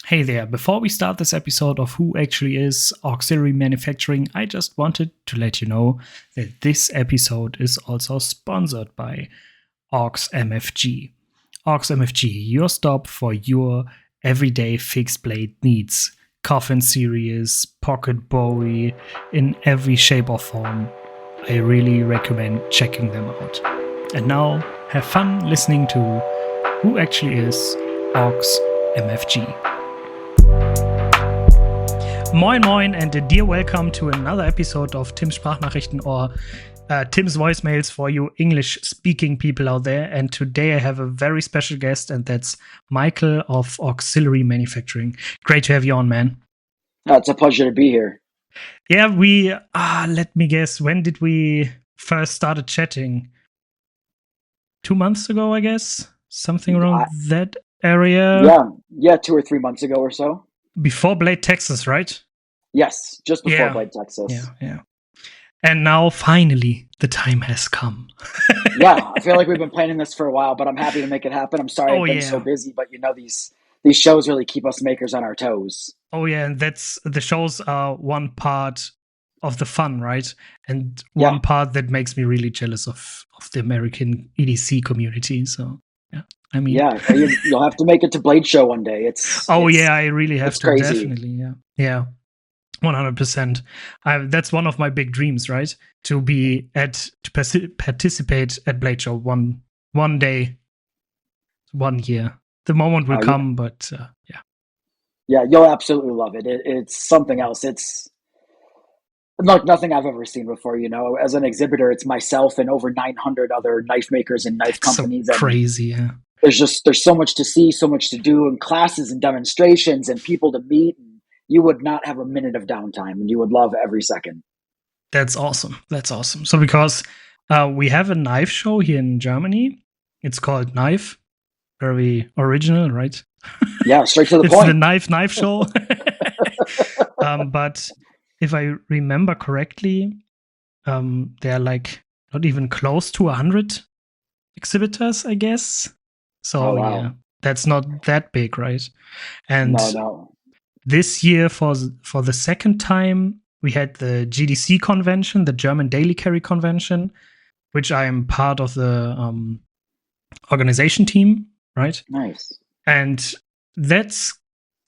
Hey there, before we start this episode of Who Actually Is Auxiliary Manufacturing, I just wanted to let you know that this episode is also sponsored by Aux Mfg. Aux Mfg, your stop for your everyday fixed blade needs. Coffin Series, Pocket Bowie, in every shape or form. I really recommend checking them out. And now, have fun listening to Who Actually Is Aux Mfg. Moin moin and a dear welcome to another episode of Tim's Sprachnachrichten or Tim's voicemails for you English speaking people out there. And today I have a very special guest, and that's Michael of Auxiliary Manufacturing. Great to have you on, man. It's a pleasure to be here. Yeah, let me guess, when did we first started chatting? 2 months ago, I guess? Something around that area? Yeah, 2 or 3 months ago or so. Before Blade, Texas, right? Yes, just before Blade, Texas. Yeah. And now, finally, the time has come. Yeah, I feel like we've been planning this for a while, but I'm happy to make it happen. I'm sorry I've been so busy, but these shows really keep us makers on our toes. Oh, yeah, and the shows are one part of the fun, right? And one part that makes me really jealous of the American EDC community, so... I mean, you'll have to make it to Blade Show one day. I really have to. Crazy. Definitely, yeah, 100%. That's one of my big dreams, right? To participate at Blade Show one day, 1 year. The moment will come, but yeah. Yeah, you'll absolutely love it. It's something else. It's like nothing I've ever seen before. As an exhibitor, it's myself and over 900 other knife makers and knife companies. So crazy, yeah. There's so much to see, so much to do, and classes and demonstrations and people to meet. And you would not have a minute of downtime, and you would love every second. That's awesome. So because we have a knife show here in Germany, it's called Knife. Very original, right? Yeah, straight to the it's point. It's the knife show. But if I remember correctly, there are like not even close to 100 exhibitors, I guess. So yeah, that's not that big, right? And no. This year, for the second time, we had the GDC convention, the German Daily Carry Convention, which I am part of the organization team, right? Nice. And that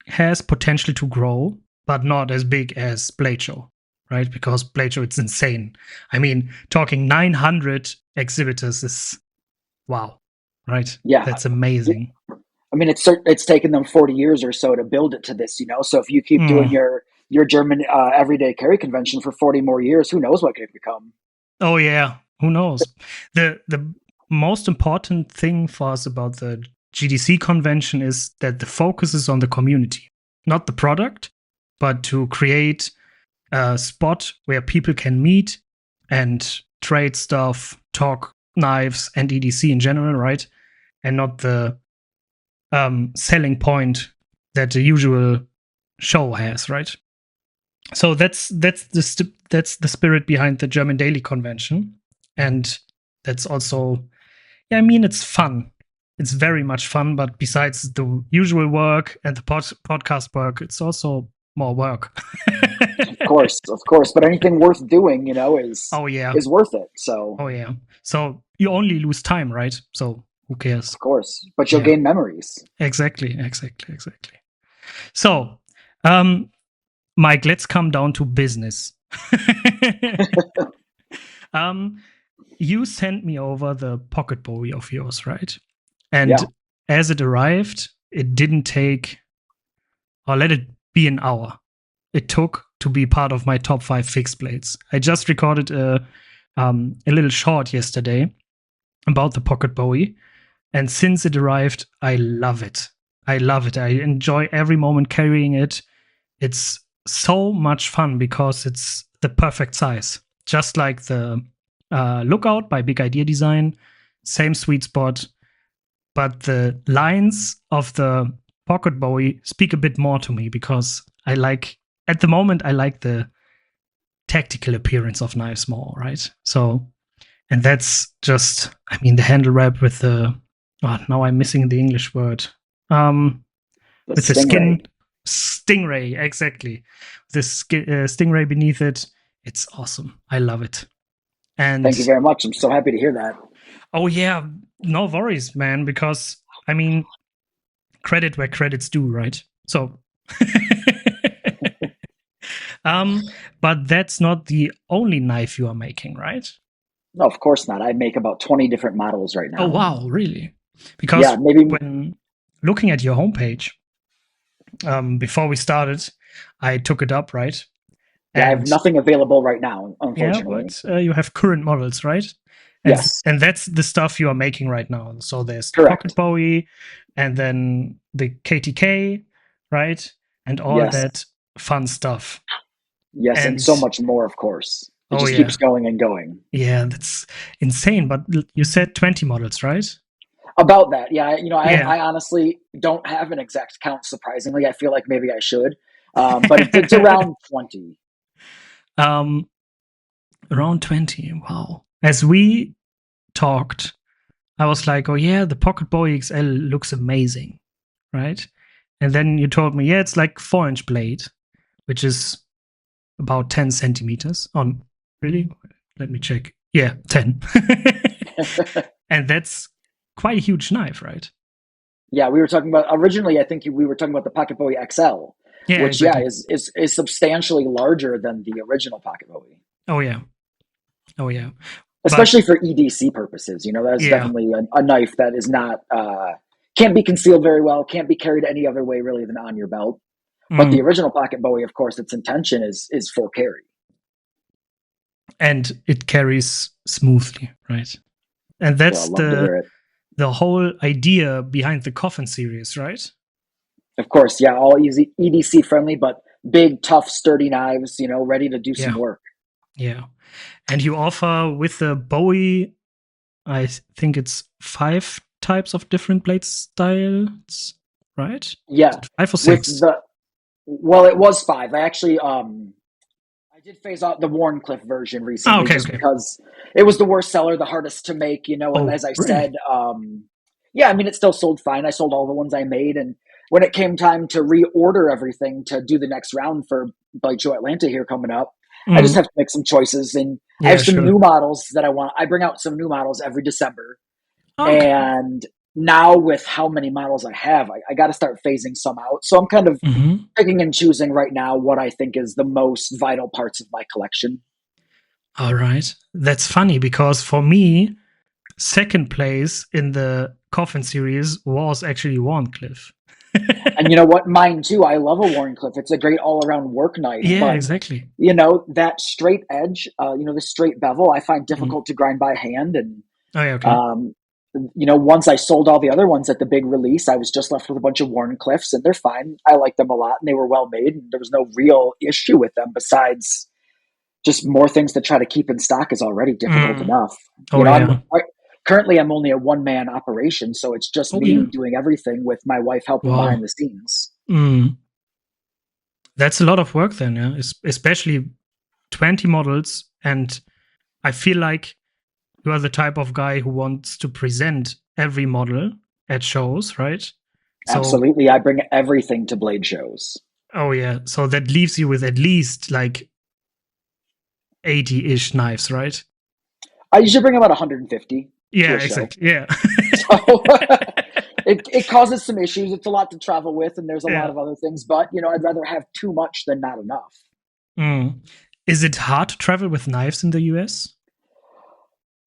has potential to grow, but not as big as Blade Show, right? Because Blade Show, it's insane. I mean, talking 900 exhibitors is wow, right? Yeah, that's amazing. I mean, it's taken them 40 years or so to build it to this, So if you keep doing your German everyday carry convention for 40 more years, who knows what it could become? Oh yeah, who knows? The most important thing for us about the GDC convention is that the focus is on the community, not the product, but to create a spot where people can meet and trade stuff, talk knives and EDC in general, right? And not the selling point that the usual show has, right? So that's the spirit behind the German Daily Convention, and that's also, it's fun. It's very much fun, but besides the usual work and the podcast work, it's also more work. Of course, but anything worth doing, is worth it. So so you only lose time, right? So who cares? Of course, but you'll gain memories. Exactly. So, Mike, let's come down to business. You sent me over the Pocket Bowie of yours, right? And as it arrived, it didn't take, or let it be an hour. It took to be part of my top 5 fixed blades. I just recorded a little short yesterday about the Pocket Bowie. And since it arrived, I love it. I enjoy every moment carrying it. It's so much fun because it's the perfect size. Just like the Lookout by Big Idea Design. Same sweet spot. But the lines of the Pocket Bowie speak a bit more to me because at the moment, I like the tactical appearance of knives more, right? So, and that's just, the handle wrap with the... now I'm missing the English word. With the skin, stingray, exactly. This stingray beneath it. It's awesome. I love it. And thank you very much. I'm so happy to hear that. oh yeah, no worries, man. Because I mean, credit where credit's due, right? So. But that's not the only knife you are making, right? No, of course not. I make about 20 different models right now. Oh, wow, really? Because when looking at your homepage, before we started, I took it up, right? Yeah, I have nothing available right now, unfortunately. Yeah, but you have current models, right? Yes. And that's the stuff you are making right now. So there's the Correct. Pocket Bowie, and then the KTK, right? And all that fun stuff. Yes, and so much more, of course. It just keeps going and going. Yeah, that's insane. But you said 20 models, right? About that, yeah. I honestly don't have an exact count, surprisingly. I feel like maybe I should. But it's around 20. Around 20, wow. As we talked, I was like, oh yeah, the Pocket Bowie XL looks amazing, right? And then you told me, yeah, it's like 4-inch blade, which is about 10 centimeters. On really? Let me check. Yeah, 10. And that's quite a huge knife, right? Yeah, we were talking about originally. I think we were talking about the Pocket Bowie XL, which exactly. is substantially larger than the original Pocket Bowie. Oh yeah. Especially for EDC purposes, that's definitely a knife that is not can't be concealed very well, can't be carried any other way really than on your belt. But the original Pocket Bowie, of course, its intention is full carry. And it carries smoothly, right? And that's the whole idea behind the Coffin series, right? Of course, yeah, all easy, EDC friendly, but big, tough, sturdy knives, ready to do some work. Yeah. And you offer with the Bowie, I think it's 5 types of different blade styles, right? Yeah. 5 or 6? Well, it was 5. I actually I did phase out the Wharncliffe version recently because it was the worst seller, the hardest to make, and as I said, yeah, I mean, it still sold fine. I sold all the ones I made, and when it came time to reorder everything to do the next round for Blade Show Atlanta here coming up, I just have to make some choices, and I have some new models that I want. I bring out some new models every December, and now with how many models I have, I got to start phasing some out. So I'm kind of picking and choosing right now what I think is the most vital parts of my collection. All right. That's funny because for me, second place in the Coffin series was actually Wharncliffe. And you know what? Mine too. I love a Wharncliffe. It's a great all-around work knife. Yeah, but, exactly. That straight edge, the straight bevel, I find difficult to grind by hand. And once I sold all the other ones at the big release, I was just left with a bunch of Wharncliffes, and they're fine. I like them a lot, and they were well made, and there was no real issue with them besides just more things to try to keep in stock is already difficult enough. Currently, I'm only a one-man operation, so it's just me doing everything with my wife helping behind the scenes. That's a lot of work then, yeah? Especially 20 models, and I feel like you are the type of guy who wants to present every model at shows, right? Absolutely. I bring everything to Blade shows. Oh, yeah. So that leaves you with at least like 80-ish knives, right? I usually bring about 150. Yeah, exactly. Yeah. So it causes some issues. It's a lot to travel with, and there's a lot of other things. But, I'd rather have too much than not enough. Is it hard to travel with knives in the US?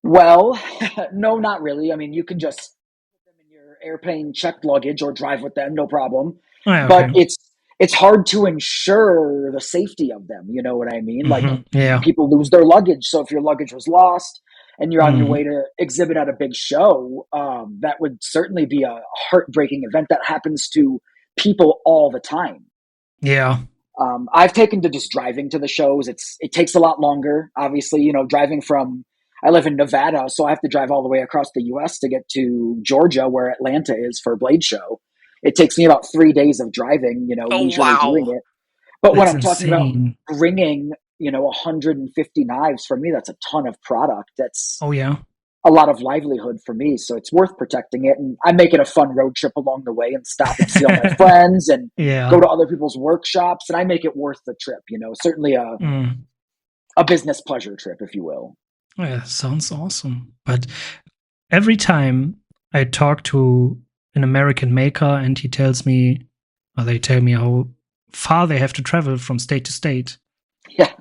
Well, no, not really. I mean, you can just put them in your airplane checked luggage or drive with them, no problem. But it's hard to ensure the safety of them. You know what I mean? Like people lose their luggage. So if your luggage was lost and you're on your way to exhibit at a big show, that would certainly be a heartbreaking event that happens to people all the time. Yeah. I've taken to just driving to the shows. It takes a lot longer, obviously, driving I live in Nevada, so I have to drive all the way across the U.S. to get to Georgia, where Atlanta is for Blade Show. It takes me about 3 days of driving, leisurely doing it. But when I'm talking about bringing, 150 knives, for me, that's a ton of product. a lot of livelihood for me, so it's worth protecting it. And I make it a fun road trip along the way and stop and see all my friends and go to other people's workshops, and I make it worth the trip. Certainly a business pleasure trip, if you will. Yeah, sounds awesome. But every time I talk to an American maker and he tells me, or they tell me how far they have to travel from state to state. Yeah.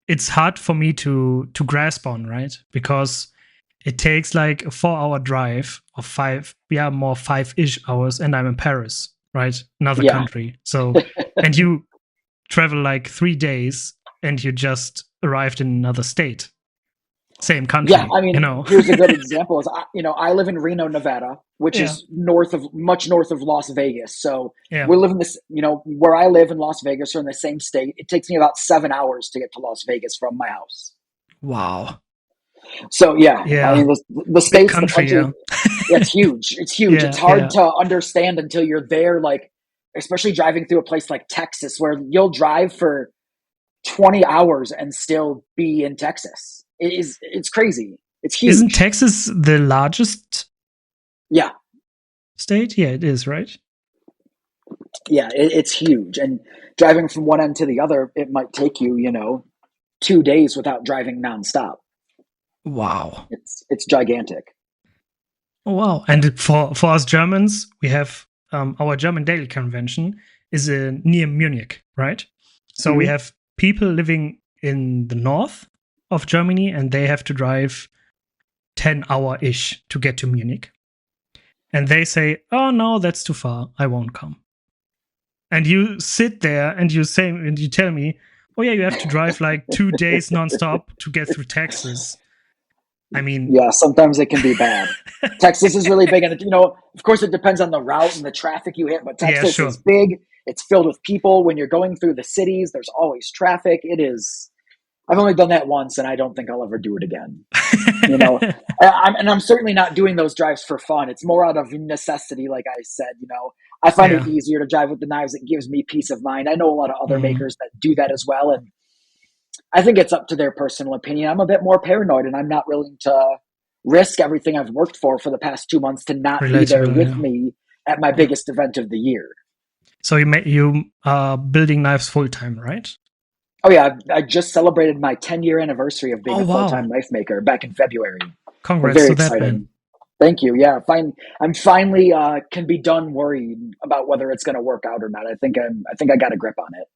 It's hard for me to grasp on, right? Because it takes like a 4-hour drive or 5-ish hours, and I'm in Paris, right? Another country. So, and you travel like 3 days and you just arrived in another state. Same country. Yeah, I mean, here's a good example. Is I live in Reno, Nevada, which is much north of Las Vegas. So we're living this, where I live in Las Vegas or in the same state. It takes me about 7 hours to get to Las Vegas from my house. Wow. So I mean, the states, the country, it's huge. It's huge. It's hard to understand until you're there. Like, especially driving through a place like Texas, where you'll drive for 20 hours and still be in Texas. It's crazy. It's huge. Isn't Texas the largest state? Yeah, it is, right? Yeah, it's huge. And driving from one end to the other, it might take you, 2 days without driving nonstop. Wow. It's gigantic. Oh, wow. And for us Germans, we have our German Daily Convention is near Munich, right? So we have people living in the north of Germany, and they have to drive 10-hour-ish to get to Munich. And they say, oh, no, that's too far. I won't come. And you sit there and you tell me, oh, yeah, you have to drive like 2 days nonstop to get through Texas. I mean... Yeah, sometimes it can be bad. Texas is really big. And, of course, it depends on the route and the traffic you hit. But Texas is big. It's filled with people. When you're going through the cities, there's always traffic. It is... I've only done that once, and I don't think I'll ever do it again. I'm certainly not doing those drives for fun. It's more out of necessity, like I said. I find it easier to drive with the knives. It gives me peace of mind. I know a lot of other makers that do that as well, and I think it's up to their personal opinion. I'm a bit more paranoid, and I'm not willing to risk everything I've worked for the past 2 months to not be there with me at my biggest event of the year. So you are building knives full time, right? Oh, yeah. I just celebrated my 10-year anniversary of being a full-time knife maker back in February. Congrats very to exciting. That, man. Thank you. Yeah, I'm finally can be done worried about whether it's going to work out or not. I think I got a grip on it.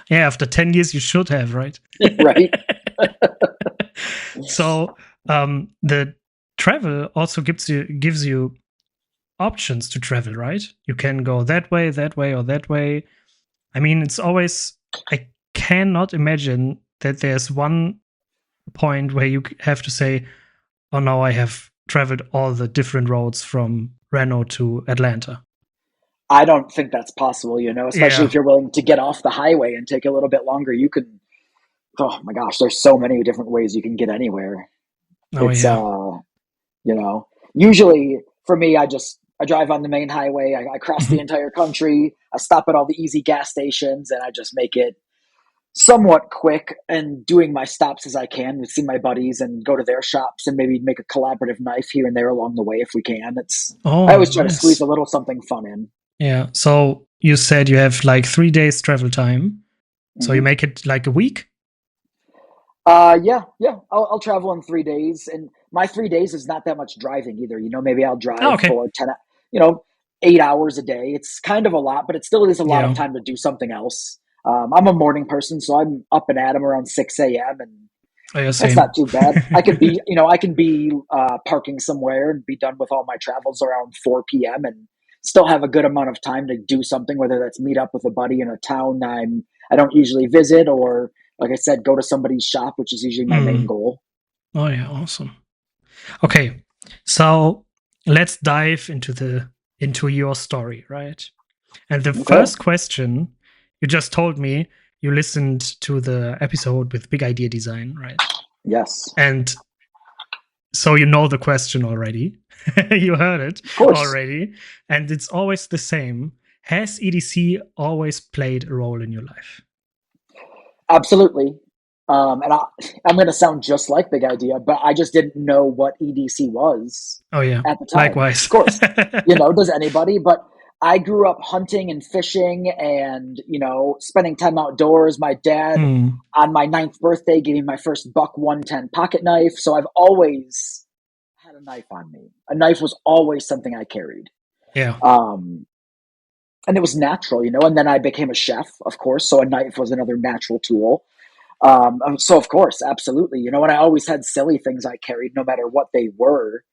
Yeah, after 10 years, you should have, right? Right. So the travel also gives you options to travel, right? You can go that way, or that way. I mean, it's always... I cannot imagine that there's one point where you have to say, oh, no, I have traveled all the different roads from Reno to Atlanta. I don't think that's possible, especially if you're willing to get off the highway and take a little bit longer. You could, oh my gosh, there's so many different ways you can get anywhere. Usually for me, I drive on the main highway. I cross the entire country. I stop at all the easy gas stations, and I just make it somewhat quick and doing my stops as I can to see my buddies and go to their shops and maybe make a collaborative knife here and there along the way if we can. I always try to squeeze a little something fun in. Yeah. So you said you have like 3 days travel time. So you make it like a week? Yeah. I'll travel in 3 days, and my 3 days is not that much driving either. Maybe I'll drive for 8 hours a day. It's kind of a lot, but it still is a lot of time to do something else. I'm a morning person, so I'm up and at 'em around 6 a.m. and that's not too bad. I can be parking somewhere and be done with all my travels around 4 p.m. and still have a good amount of time to do something, whether that's meet up with a buddy in a town I don't usually visit, or like I said, go to somebody's shop, which is usually my main goal. Oh yeah, awesome. Okay, so let's dive into your story, right? And the first question, you just told me you listened to the episode with Big Idea Design, right? Yes. And so you know the question already. You heard it already. And it's always the same. Has EDC always played a role in your life? Absolutely. And I'm going to sound just like Big Idea, but I just didn't know what EDC was Oh yeah, at the time. likewise. Of course, does anybody? But I grew up hunting and fishing and, spending time outdoors. My dad, on my 9th birthday, gave me my first buck 110 pocket knife. So I've always had a knife on me. A knife was always something I carried. Yeah. And it was natural, and then I became a chef, of course. So a knife was another natural tool. So of course, absolutely, and I always had silly things I carried, no matter what they were.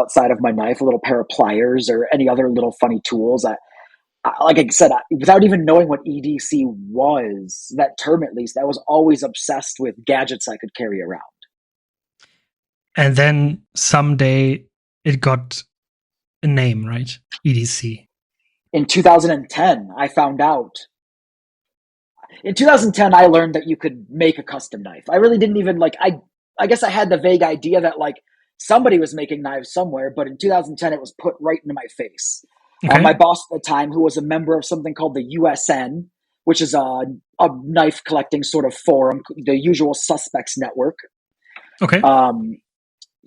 Outside of my knife, a little pair of pliers or any other little funny tools. Like I said, without even knowing what EDC was, that term at least, I was always obsessed with gadgets I could carry around. And then someday it got a name, right? EDC. In 2010, I found out. In 2010, I learned that you could make a custom knife. I really didn't even I guess I had the vague idea that somebody was making knives somewhere, but in 2010, it was put right into my face. Okay. My boss at the time, who was a member of something called the USN, which is a knife collecting sort of forum, the Usual Suspects Network. Okay.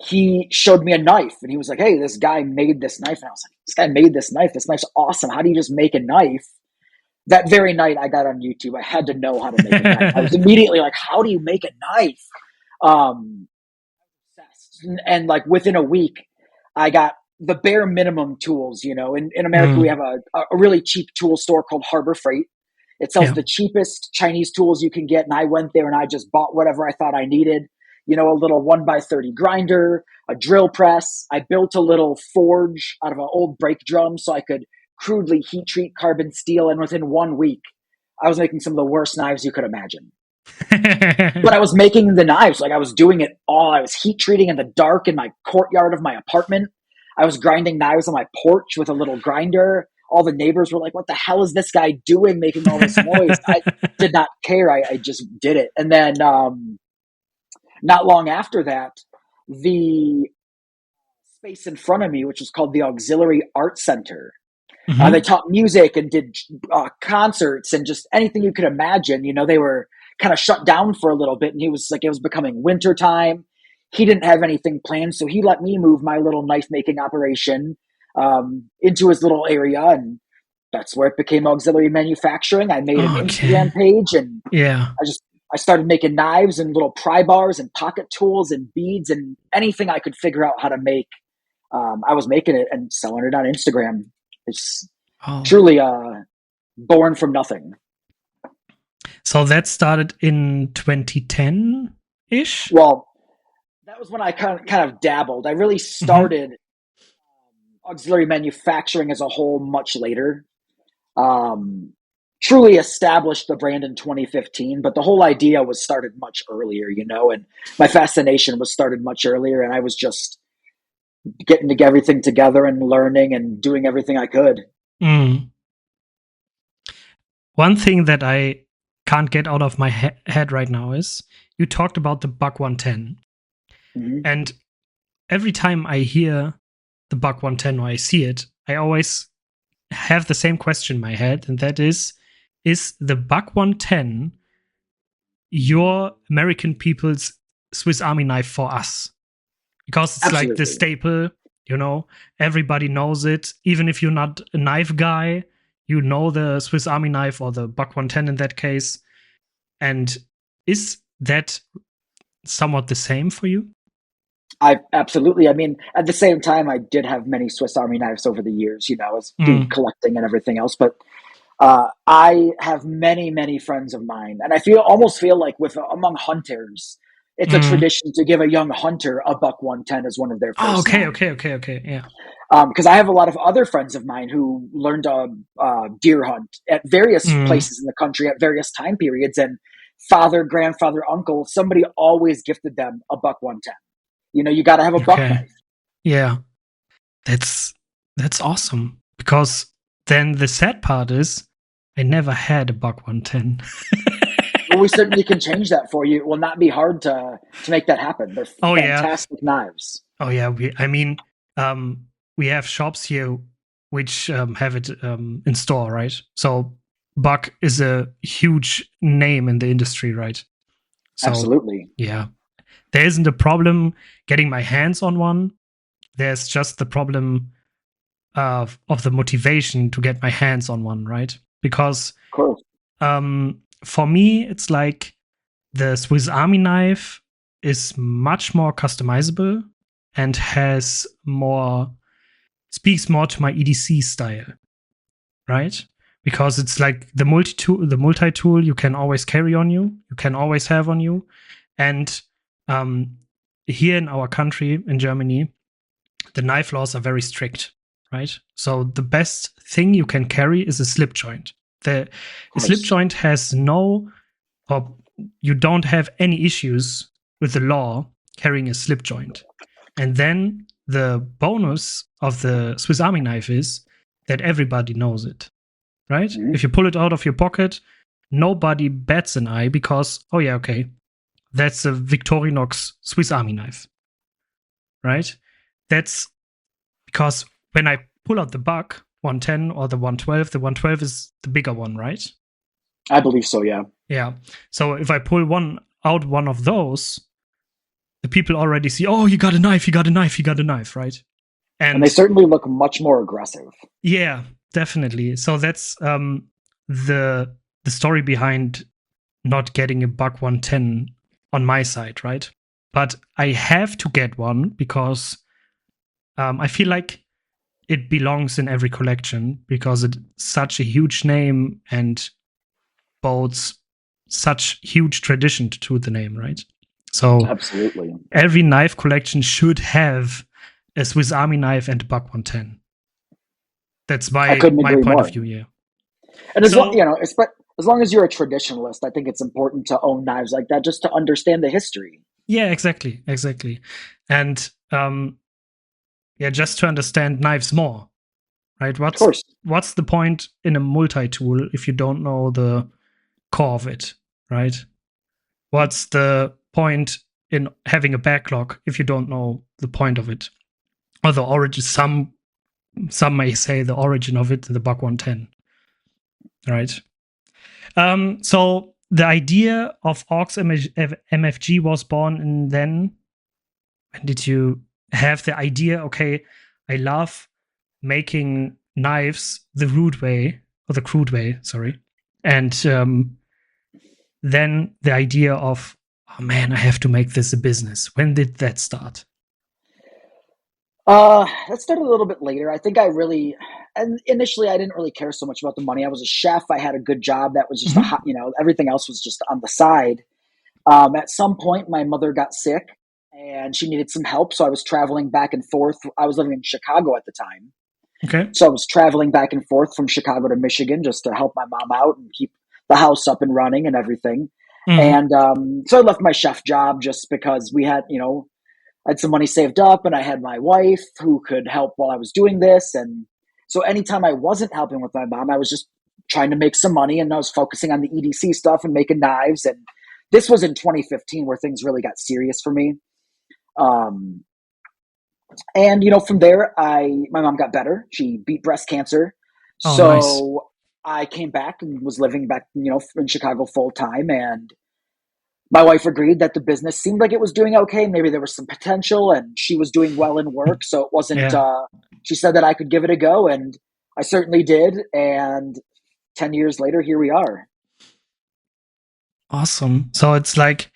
He showed me a knife and he was like, "Hey, this guy made this knife." And I was like, "This guy made this knife. This knife's awesome. How do you just make a knife?" That very night I got on YouTube. I had to know how to make a knife. I was immediately like, "How do you make a knife?" And within a week, I got the bare minimum tools. In America, we have a really cheap tool store called Harbor Freight. It sells the cheapest Chinese tools you can get. And I went there and I just bought whatever I thought I needed. A little 1x30 grinder, a drill press. I built a little forge out of an old brake drum so I could crudely heat treat carbon steel. And within 1 week, I was making some of the worst knives you could imagine. But I was making the knives. I was doing it all. I was heat treating in the dark in my courtyard of my apartment. I was grinding knives on my porch with a little grinder. All the neighbors were like, "What the hell is this guy doing making all this noise?" I did not care. I just did it. And then not long after that, the space in front of me, which was called the Auxiliary Art Center, they taught music and did concerts and just anything you could imagine. They were kind of shut down for a little bit, and he was like, it was becoming winter time. He didn't have anything planned, so he let me move my little knife making operation into his little area, and that's where it became Auxiliary Manufacturing. I made an Instagram page, and I started making knives and little pry bars and pocket tools and beads and anything I could figure out how to make. I was making it and selling it on Instagram. It's truly born from nothing. So that started in 2010-ish? Well, that was when I kind of dabbled. I really started Auxiliary Manufacturing as a whole much later. Truly established the brand in 2015, but the whole idea was started much earlier, and my fascination was started much earlier, and I was just getting everything together and learning and doing everything I could. One thing that I can't get out of my head right now is you talked about the Buck 110. And every time I hear the Buck 110 or I see it, I always have the same question in my head, and that is the Buck 110 your American people's Swiss Army knife for us? Because it's like the staple, everybody knows it. Even if you're not a knife guy, you know the Swiss Army knife or the Buck 110 in that case. And is that somewhat the same for you? Absolutely. I mean, at the same time, I did have many Swiss Army knives over the years, as collecting and everything else. But I have many, many friends of mine, and I almost feel like among hunters, it's a tradition to give a young hunter a Buck 110 as one of their first. Okay. Yeah. Because I have a lot of other friends of mine who learned to deer hunt at various places in the country at various time periods, and father, grandfather, uncle, somebody always gifted them a Buck 110. You got to have a buck knife. Yeah, that's awesome. Because then the sad part is, I never had a Buck 110. Well, we certainly can change that for you. It will not be hard to make that happen. They're fantastic knives. Oh yeah, we have shops here which have it in store, right? So buck is a huge name in the industry, right? So, absolutely. Yeah. There isn't a problem getting my hands on one. There's just the problem of the motivation to get my hands on one, right? Because for me, it's like the Swiss Army knife is much more customizable and speaks more to my EDC style, right? Because it's like the multi-tool you can always carry on you, you can always have on you. And here in our country, in Germany, the knife laws are very strict, right? So the best thing you can carry is a slip joint. The slip joint has you don't have any issues with the law carrying a slip joint. And then the bonus of the Swiss Army knife is that everybody knows it, right? Mm-hmm. If you pull it out of your pocket, nobody bats an eye because, oh yeah, okay, that's a Victorinox Swiss Army knife, right? That's because when I pull out the buck 110 or the 112 is the bigger one, right? I believe so, yeah. Yeah. So if I pull one of those, the people already see, oh, you got a knife, right? And they certainly look much more aggressive. Yeah, definitely. So that's the story behind not getting a buck 110 on my side, right? But I have to get one because I feel like it belongs in every collection because it's such a huge name and bodes such huge tradition to the name, right? So absolutely, every knife collection should have a Swiss Army knife and a buck 110. That's my point of view, yeah. And as long as you're a traditionalist, I think it's important to own knives like that just to understand the history. Yeah, exactly. And just to understand knives more, right? What's the point in a multi-tool if you don't know the core of it, right? What's the point in having a backlog if you don't know the point of it? Or the origin, some may say the origin of it, the buck 110, right? So the idea of Aux Mfg was born, and then when did you have the idea, okay, I love making knives the crude way, sorry. And then the idea of, oh man, I have to make this a business. When did that start? That started a little bit later. I think and initially I didn't really care so much about the money. I was a chef. I had a good job. That was just everything else was just on the side. At some point my mother got sick and she needed some help. So I was traveling back and forth. I was living in Chicago at the time. Okay. So I was traveling back and forth from Chicago to Michigan just to help my mom out and keep the house up and running and everything. Mm-hmm. And so I left my chef job just because we had, I had some money saved up and I had my wife who could help while I was doing this. And so anytime I wasn't helping with my mom, I was just trying to make some money and I was focusing on the EDC stuff and making knives. And this was in 2015 where things really got serious for me. And, from there, my mom got better. She beat breast cancer. Oh, so nice. I came back and was living back, in Chicago full time. And my wife agreed that the business seemed like it was doing okay. Maybe there was some potential and she was doing well in work. So it wasn't, she said that I could give it a go and I certainly did. And 10 years later, here we are. Awesome. So it's like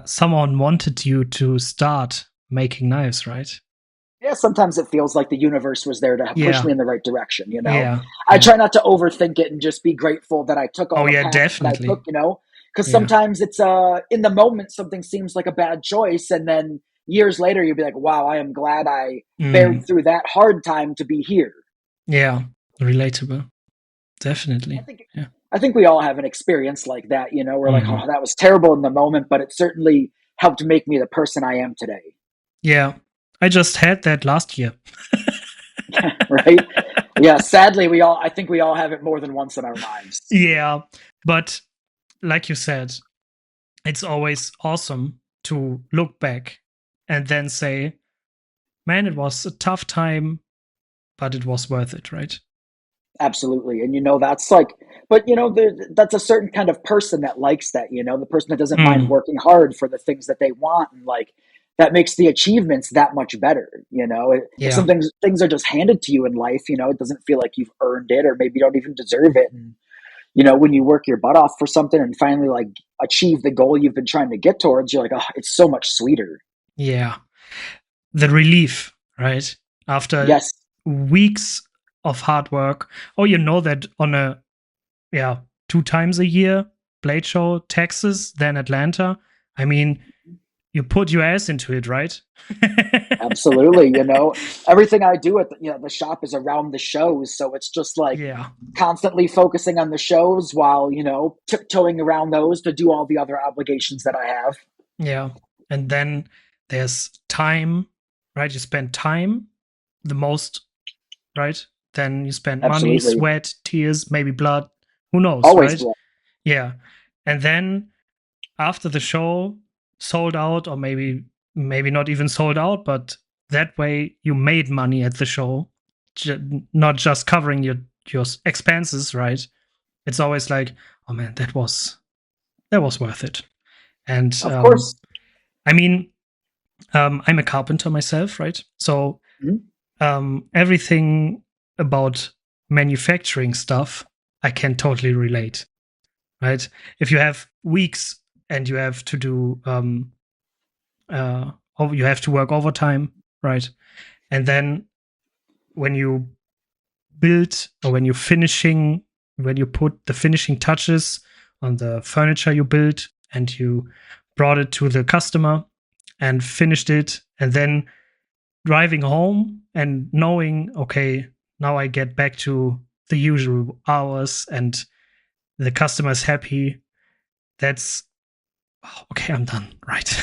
someone wanted you to start making knives, right? Yeah, sometimes it feels like the universe was there to push me in the right direction, Yeah. I try not to overthink it and just be grateful that I took all the paths that I took, because sometimes it's in the moment something seems like a bad choice and then years later you'll be like, wow, I am glad I bared through that hard time to be here. Yeah, relatable. Definitely. I think we all have an experience like that, we're like, oh, that was terrible in the moment, but it certainly helped make me the person I am today. Yeah. I just had that last year. Right? Yeah, sadly I think we all have it more than once in our lives. Yeah. But like you said, it's always awesome to look back and then say, man, it was a tough time, but it was worth it, right? Absolutely. And, that's like, but, that's a certain kind of person that likes that, the person that doesn't mind working hard for the things that they want. And like, that makes the achievements that much better. If some things are just handed to you in life, it doesn't feel like you've earned it, or maybe you don't even deserve it. And, when you work your butt off for something and finally like achieve the goal you've been trying to get towards, you're like, oh, it's so much sweeter. Yeah. The relief, right? After weeks of hard work. Oh, that on a 2 times a year Blade Show, Texas, then Atlanta. I mean, you put your ass into it, right? Absolutely. Everything I do at the shop is around the shows. So it's just like constantly focusing on the shows while, tiptoeing around those to do all the other obligations that I have. Yeah. And then there's time, right? You spend time the most, right? Then you spend money, sweat, tears, maybe blood. Who knows, always right? Blood. Yeah. And then after the show, sold out, or maybe not even sold out, but that way you made money at the show, not just covering your expenses, right? It's always like, oh man, that was worth it. And of course, I mean, I'm a carpenter myself, right? So everything about manufacturing stuff, I can totally relate, right? If you have weeks and you have to do you have to work overtime, right? And then when you build, or when you put the finishing touches on the furniture you built and you brought it to the customer and finished it, and then driving home and knowing, okay, now I get back to the usual hours and the customer's happy, that's okay, I'm done, right?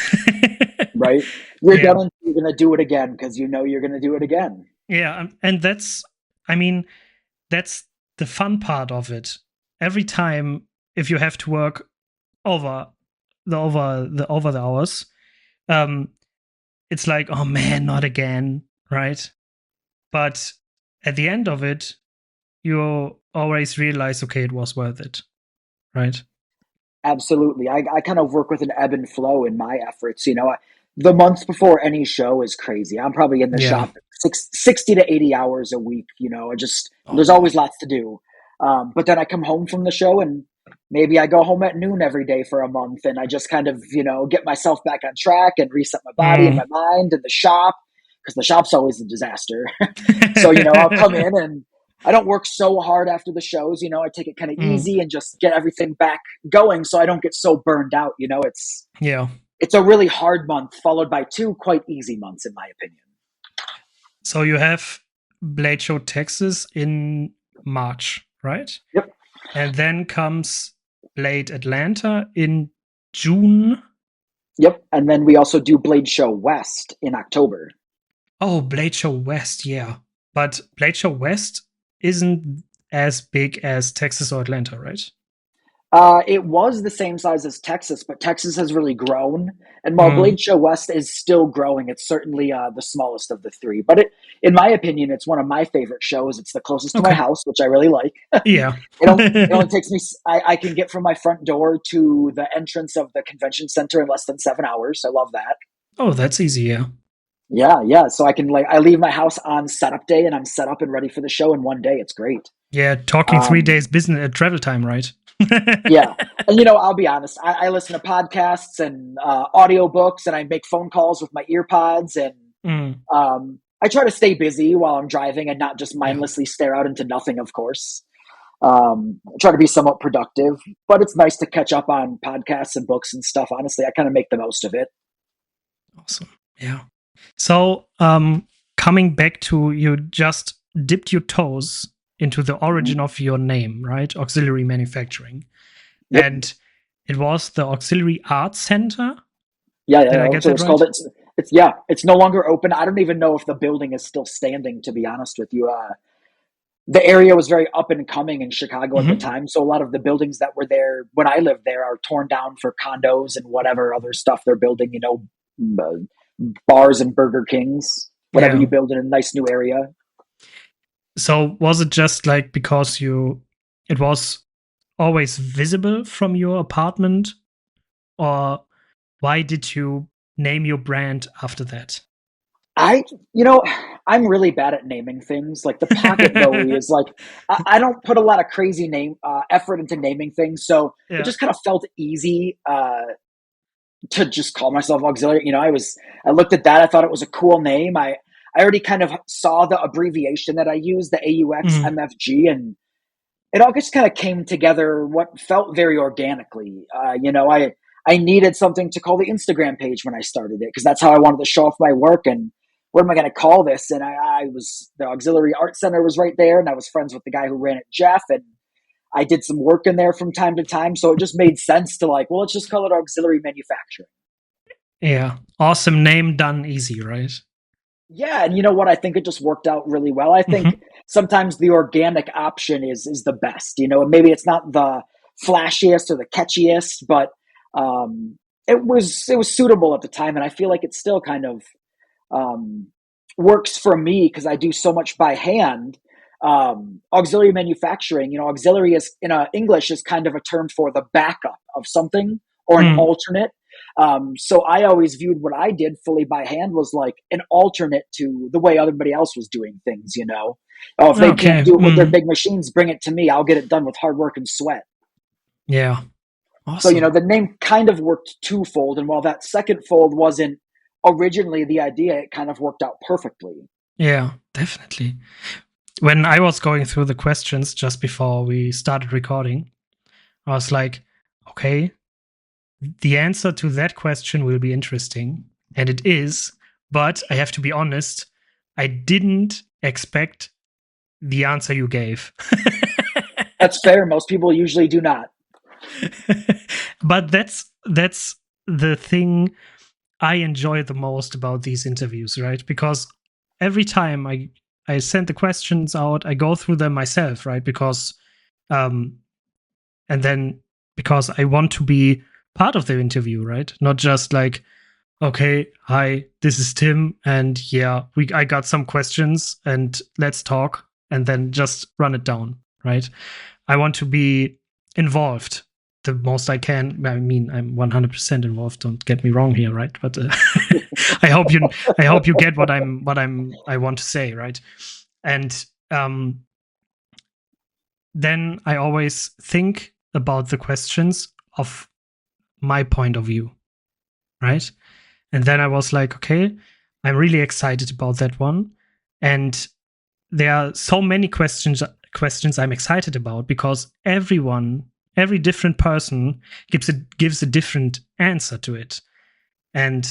Right. You're done. You're going to do it again because you're going to do it again. Yeah. And that's the fun part of it. Every time, if you have to work over the hours, it's like, oh man, not again, right? But at the end of it, you always realize, okay, it was worth it, right? Absolutely. I kind of work with an ebb and flow in my efforts. The months before any show is crazy. I'm probably in the shop 60 to 80 hours a week. There's always lots to do. But then I come home from the show and maybe I go home at noon every day for a month, and I just kind of, get myself back on track and reset my body and my mind and the shop, because the shop's always a disaster. So, I'll come in and I don't work so hard after the shows. I take it kind of easy and just get everything back going so I don't get so burned out. It's a really hard month followed by 2 quite easy months, in my opinion. So you have Blade Show Texas in March, right? Yep. And then comes Blade Atlanta in June. Yep. And then we also do Blade Show West in October. Oh, Blade Show West, yeah. But Blade Show West isn't as big as Texas or Atlanta, right? It was the same size as Texas, but Texas has really grown. And while Blade Show West is still growing, it's certainly the smallest of the 3. But in my opinion, it's one of my favorite shows. It's the closest to my house, which I really like. Yeah. It only takes me, I can get from my front door to the entrance of the convention center in less than 7 hours. I love that. Oh, that's easy, yeah. Yeah. So I leave my house on setup day and I'm set up and ready for the show in one day. It's great. Yeah, talking 3 days business travel time, right? Yeah. And, I'll be honest. I listen to podcasts and audiobooks, and I make phone calls with my ear pods. And I try to stay busy while I'm driving and not just mindlessly stare out into nothing, of course. I try to be somewhat productive, but it's nice to catch up on podcasts and books and stuff. Honestly, I kind of make the most of it. Awesome. Yeah. So coming back to, you just dipped your toes into the origin of your name, right? Auxiliary Manufacturing. Yep. And it was the Auxiliary Arts Center? Yeah. Did I get that right? It's no longer open. I don't even know if the building is still standing, to be honest with you. The area was very up and coming in Chicago at the time. So a lot of the buildings that were there when I lived there are torn down for condos and whatever other stuff they're building, bars and Burger Kings, whatever you build in a nice new area. So was it just like because it was always visible from your apartment, or why did you name your brand after that? I'm really bad at naming things. Like the Pocket Bowie is like, I don't put a lot of crazy effort into naming things. So it just kind of felt easy to just call myself Auxiliary. I looked at that. I thought it was a cool name. I already kind of saw the abbreviation that I used, the AUX MFG, and it all just kind of came together what felt very organically. I needed something to call the Instagram page when I started it, because that's how I wanted to show off my work. And what am I going to call this? And the Auxiliary Art Center was right there, and I was friends with the guy who ran it, Jeff, and I did some work in there from time to time. So it just made sense to let's just call it Auxiliary Manufacturing. Yeah. Awesome name, done easy, right? Yeah, and you know what? I think it just worked out really well. I think sometimes the organic option is the best. Maybe it's not the flashiest or the catchiest, but it was suitable at the time, and I feel like it still kind of works for me because I do so much by hand. Auxiliary manufacturing, auxiliary is in English is kind of a term for the backup of something or an alternate. So I always viewed what I did fully by hand was like an alternate to the way everybody else was doing things. If they can't do it with their big machines, bring it to me. I'll get it done with hard work and sweat. Yeah. Awesome. So, the name kind of worked twofold. And while that second fold wasn't originally the idea, it kind of worked out perfectly. Yeah, definitely. When I was going through the questions just before we started recording, I was like, okay, the answer to that question will be interesting. And it is, but I have to be honest, I didn't expect the answer you gave. That's fair. Most people usually do not. But that's the thing I enjoy the most about these interviews, right? Because every time I send the questions out, I go through them myself, right? Because and then because I want to be part of the interview, right? Not just like, okay, hi, this is Tim, and yeah, I got some questions, and let's talk, and then just run it down, right? I want to be involved the most I can. I mean, I'm 100% involved. Don't get me wrong here, right? But I hope you get what I want to say, right? And then I always think about the questions of my point of view, right? And then I was like, okay, I'm really excited about that one. And there are so many questions I'm excited about because every different person gives a different answer to it. And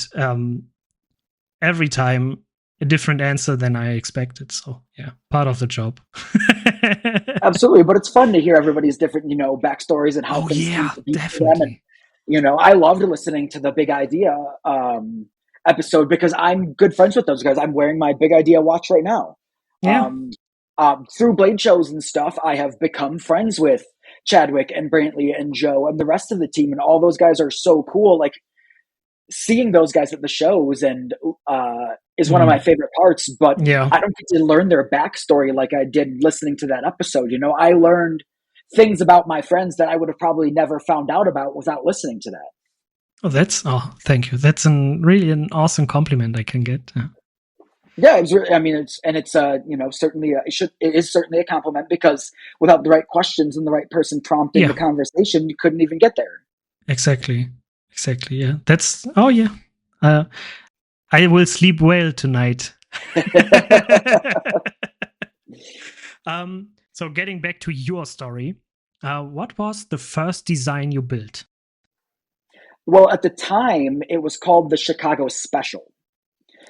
every time a different answer than I expected. So yeah, part of the job. Absolutely, but it's fun to hear everybody's different, backstories and how things came to be for them. And I loved listening to the Big Idea episode because I'm good friends with those guys. I'm wearing my Big Idea watch right now. Yeah. Through blade shows and stuff, I have become friends with Chadwick and Brantley and Joe and the rest of the team, and all those guys are so cool. Like seeing those guys at the shows and is one of my favorite parts, but I don't get to learn their backstory like I did listening to that episode. I learned things about my friends that I would have probably never found out about without listening to that. Oh, thank you. That's really an awesome compliment I can get. Yeah, it's really, certainly it is certainly a compliment because without the right questions and the right person prompting the conversation, you couldn't even get there. Exactly. Yeah. I will sleep well tonight. So getting back to your story, what was the first design you built? Well, at the time, it was called the Chicago Special.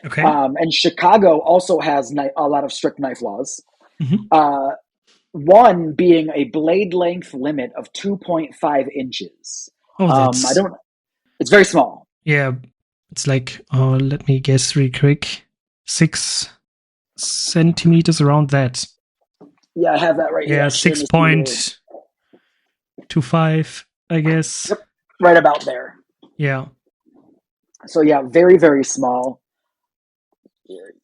Okay. And Chicago also has a lot of strict knife laws. One being a blade length limit of 2.5 inches. It's very small. Yeah. It's like, let me guess real quick. 6 centimeters around that. Yeah, I have that right here. Yeah, 6.25, I guess. Yep, right about there. Yeah. So yeah, very, very small.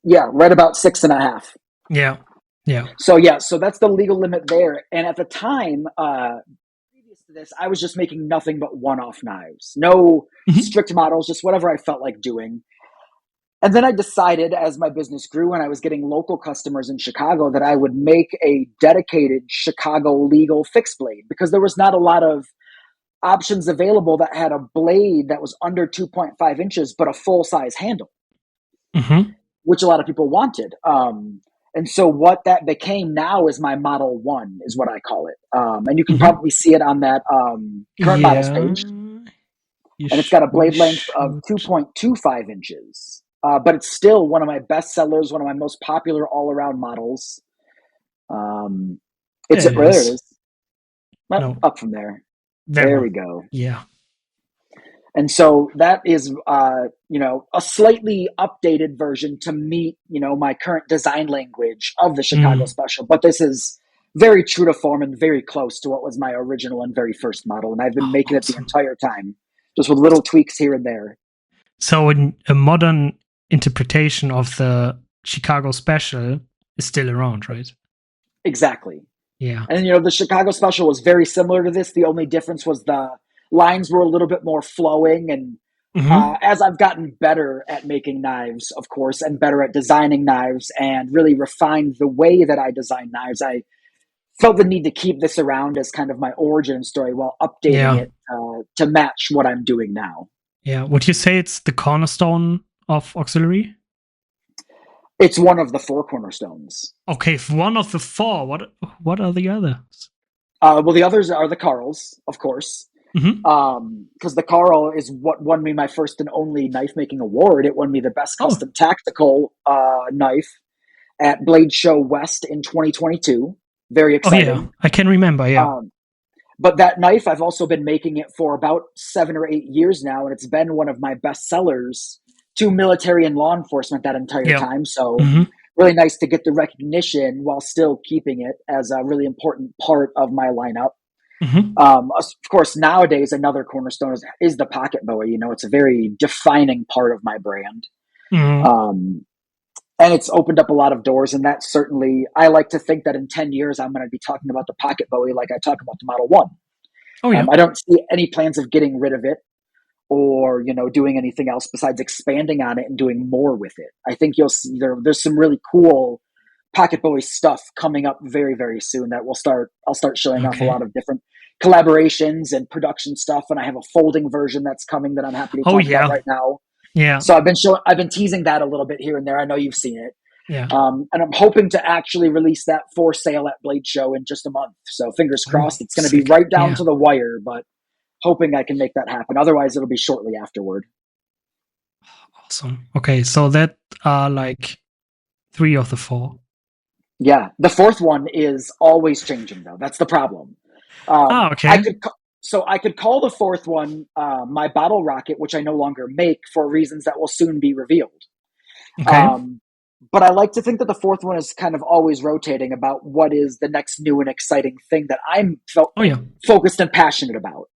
Yeah, right about 6.5. Yeah. So that's the legal limit there. And at the time, previous to this, I was just making nothing but one-off knives, no strict models, just whatever I felt like doing. And then I decided, as my business grew and I was getting local customers in Chicago, that I would make a dedicated Chicago legal fixed blade, because there was not a lot of options available that had a blade that was under 2.5 inches, but a full size handle, which a lot of people wanted. And so what that became now is my Model 1 is what I call it. And you can probably see it on that current models page. And it's got a blade length of 2.25 inches. But it's still one of my best sellers, one of my most popular all-around models. There it is. Up from there. There we go. Yeah. And so that is, a slightly updated version to meet, my current design language of the Chicago Special. But this is very true to form and very close to what was my original and very first model. And I've been making it the entire time, just with little tweaks here and there. So a modern interpretation of the Chicago Special is still around, right? Exactly. Yeah. And, the Chicago Special was very similar to this. The only difference was the lines were a little bit more flowing. And as I've gotten better at making knives, of course, and better at designing knives and really refined the way that I design knives, I felt the need to keep this around as kind of my origin story while updating it to match what I'm doing now. Yeah. Would you say it's the cornerstone of auxiliary? It's one of the 4 cornerstones. Okay, one of the 4. What are the others? Well, the others are the Karls, of course. Because the Karl is what won me my first and only knife making award. It won me the best custom tactical knife at Blade Show West in 2022. Very exciting. Oh, yeah. I can remember, yeah. But that knife, I've also been making it for about 7 or 8 years now, and it's been one of my best sellers to military and law enforcement that entire time. So really nice to get the recognition while still keeping it as a really important part of my lineup. Of course, nowadays, another cornerstone is the Pocket Bowie. It's a very defining part of my brand. And it's opened up a lot of doors. And that certainly, I like to think that in 10 years, I'm going to be talking about the Pocket Bowie like I talk about the Model 1. Oh, yeah. I don't see any plans of getting rid of it or, doing anything else besides expanding on it and doing more with it. I think you'll see there's some really cool Pocket Bowie stuff coming up very, very soon that I'll start showing off a lot of different collaborations and production stuff. And I have a folding version that's coming that I'm happy to talk about right now. Yeah. So I've been teasing that a little bit here and there. I know you've seen it. Yeah. And I'm hoping to actually release that for sale at Blade Show in just a month. So fingers crossed. It's going to be right down to the wire, but hoping I can make that happen. Otherwise, it'll be shortly afterward. Awesome. Okay, so that are like 3 of the 4. Yeah, the 4th one is always changing, though. That's the problem. Okay. I could call the 4th one my bottle rocket, which I no longer make for reasons that will soon be revealed. Okay. But I like to think that the 4th one is kind of always rotating about what is the next new and exciting thing that I'm focused and passionate about.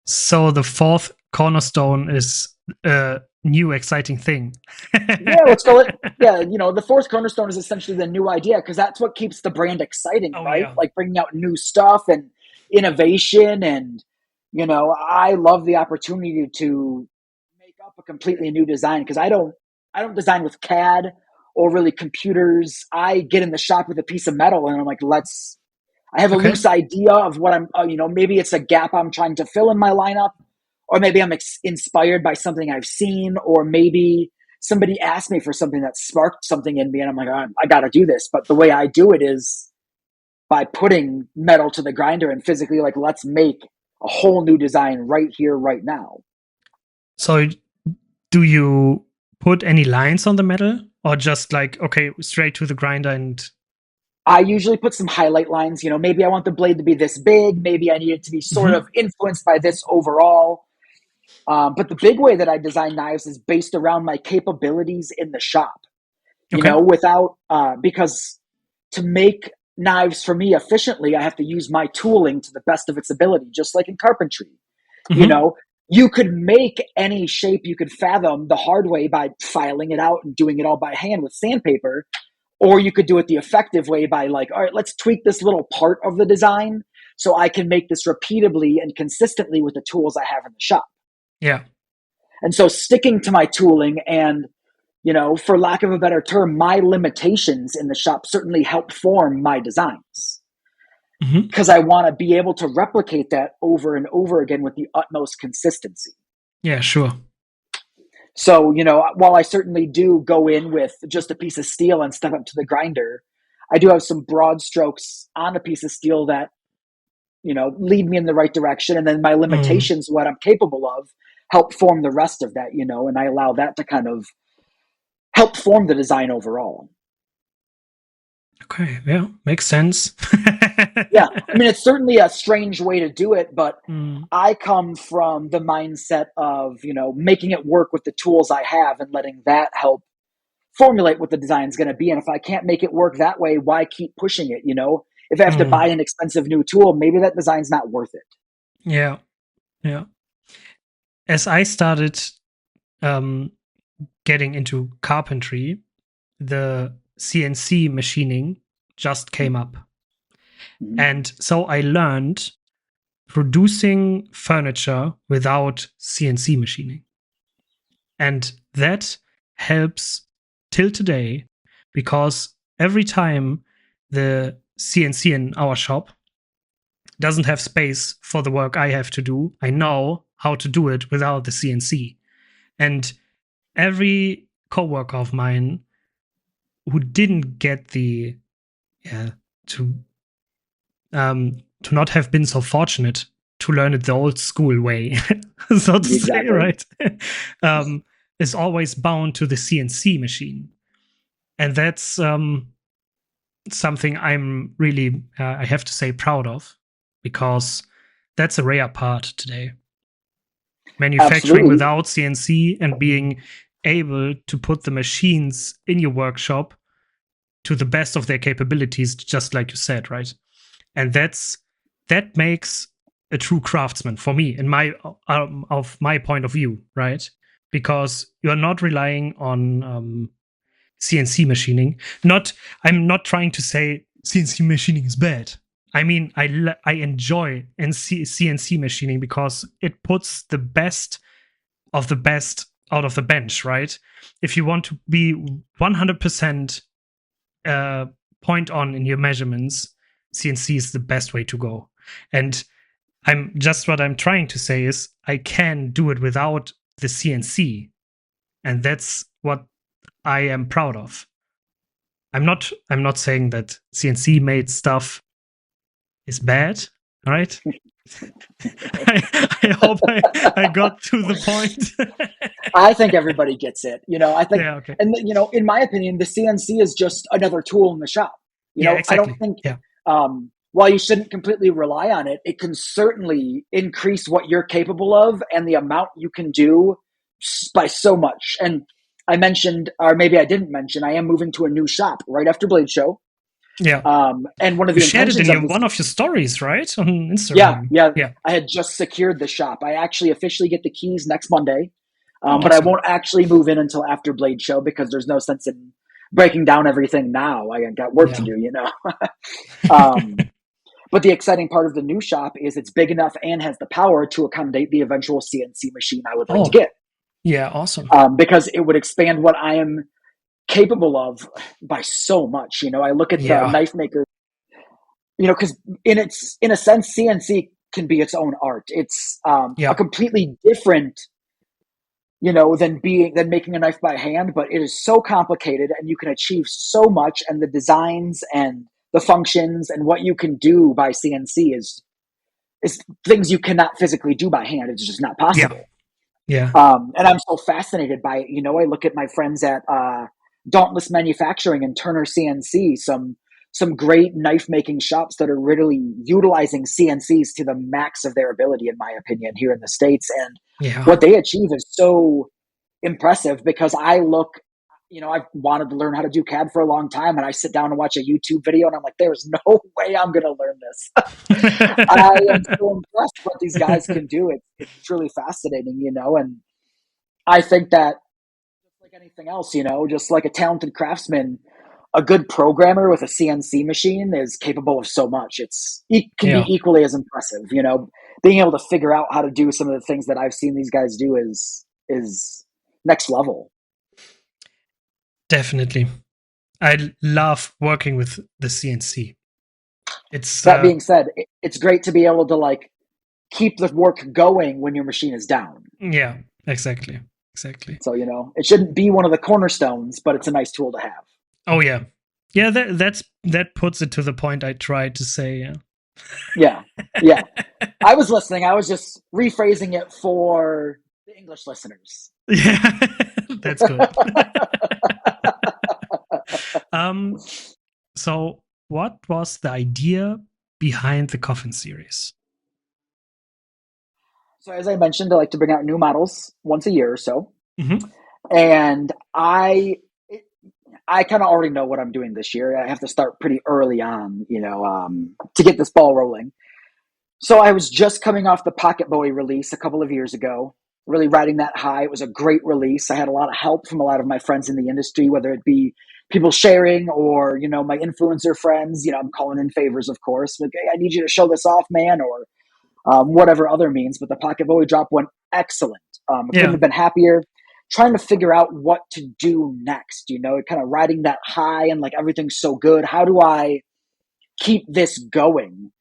So the 4th cornerstone is a new exciting thing. Yeah, let's go. The 4th cornerstone is essentially the new idea, because that's what keeps the brand exciting, right? Yeah. Like bringing out new stuff and innovation. And, I love the opportunity to make up a completely new design, because I don't design with CAD or really computers. I get in the shop with a piece of metal and I'm like, I have a loose idea of what I'm, maybe it's a gap I'm trying to fill in my lineup, or maybe I'm inspired by something I've seen, or maybe somebody asked me for something that sparked something in me and I'm like, I got to do this. But the way I do it is by putting metal to the grinder and physically let's make a whole new design right here, right now. So do you put any lines on the metal, or just straight to the grinder? And I usually put some highlight lines. Maybe I want the blade to be this big. Maybe I need it to be sort of influenced by this overall. But the big way that I design knives is based around my capabilities in the shop. Because to make knives for me efficiently, I have to use my tooling to the best of its ability, just like in carpentry. You could make any shape you could fathom the hard way by filing it out and doing it all by hand with sandpaper. Or you could do it the effective way by like, all right, let's tweak this little part of the design so I can make this repeatably and consistently with the tools I have in the shop. Yeah. And so sticking to my tooling and, for lack of a better term, my limitations in the shop certainly help form my designs. Because I want to be able to replicate that over and over again with the utmost consistency. Yeah, sure. So, while I certainly do go in with just a piece of steel and step up to the grinder, I do have some broad strokes on a piece of steel that, lead me in the right direction. And then my limitations, what I'm capable of, help form the rest of that, and I allow that to kind of help form the design overall. Okay, yeah, makes sense. Yeah, I mean, it's certainly a strange way to do it, but I come from the mindset of, making it work with the tools I have and letting that help formulate what the design is going to be. And if I can't make it work that way, why keep pushing it? If I have to buy an expensive new tool, maybe that design's not worth it. Yeah, yeah. As I started getting into carpentry, the CNC machining just came up. And so I learned producing furniture without CNC machining. And that helps till today, because every time the CNC in our shop doesn't have space for the work I have to do, I know how to do it without the CNC. And every coworker of mine who didn't get to not have been so fortunate to learn it the old school way, so to say, right, is always bound to the CNC machine. And that's something I'm really, I have to say, proud of, because that's a rare part today. Manufacturing without CNC and being able to put the machines in your workshop to the best of their capabilities, just like you said, right? And that makes a true craftsman for me, in my of my point of view, right? Because you're not relying on CNC machining. I'm not trying to say CNC machining is bad. I mean, I enjoy CNC machining because it puts the best of the best out of the bench, right? If you want to be 100% point on in your measurements, CNC is the best way to go. And what I'm trying to say is I can do it without the CNC. And that's what I am proud of. I'm not saying that CNC made stuff is bad, all right? I hope I got to the point. I think everybody gets it. I think, okay. And in my opinion, the CNC is just another tool in the shop. Exactly. I don't think, while you shouldn't completely rely on it, it can certainly increase what you're capable of and the amount you can do by so much. And I mentioned, or maybe I didn't mention, I am moving to a new shop right after Blade Show. Yeah. And one of you shared it in one of your stories, right? On Instagram. Yeah. I had just secured the shop. I actually officially get the keys next Monday. Awesome. But I won't actually move in until after Blade Show because there's no sense in breaking down everything now. I got work to do, But the exciting part of the new shop is it's big enough and has the power to accommodate the eventual CNC machine I would like to get. Yeah, awesome. Because it would expand what I am capable of by so much. I look at the knife maker, because in a sense, CNC can be its own art. It's a completely different, than making a knife by hand, but it is so complicated and you can achieve so much, and the designs and the functions and what you can do by CNC is things you cannot physically do by hand. It's just not possible. Yeah. And I'm so fascinated by it. I look at my friends at Dauntless Manufacturing and Turner CNC, some great knife making shops that are really utilizing CNCs to the max of their ability, in my opinion, here in the States. And what they achieve is so impressive because I look, I've wanted to learn how to do CAD for a long time, and I sit down and watch a YouTube video and I'm like, there's no way I'm going to learn this. I am so impressed what these guys can do. It's truly fascinating, and I think that just like anything else, just like a talented craftsman, a good programmer with a CNC machine is capable of so much. It can be equally as impressive, you know, being able to figure out how to do some of the things that I've seen these guys do is next level. Definitely. I love working with the CNC. It's that being said, it's great to be able to like keep the work going when your machine is down. Yeah, exactly. So, you know, it shouldn't be one of the cornerstones, but it's a nice tool to have. Oh yeah. Yeah, that puts it to the point I tried to say, yeah. I was listening. I was just rephrasing it for the English listeners. Yeah, that's good. So what was the idea behind the Coffin series? So as I mentioned, I like to bring out new models once a year or so. Mm-hmm. And I kind of already know what I'm doing this year. I have to start pretty early on, you know, to get this ball rolling. So I was just coming off the Pocket Bowie release a couple of years ago, really riding that high. It was a great release. I had a lot of help from a lot of my friends in the industry, whether it be people sharing or, you know, my influencer friends. You know, I'm calling in favors, of course. Like, hey, I need you to show this off, man, or whatever other means. But the Pocket Bowie drop went excellent. I couldn't have been happier. Trying to figure out what to do next, you know, kind of riding that high and like everything's so good. How do I keep this going?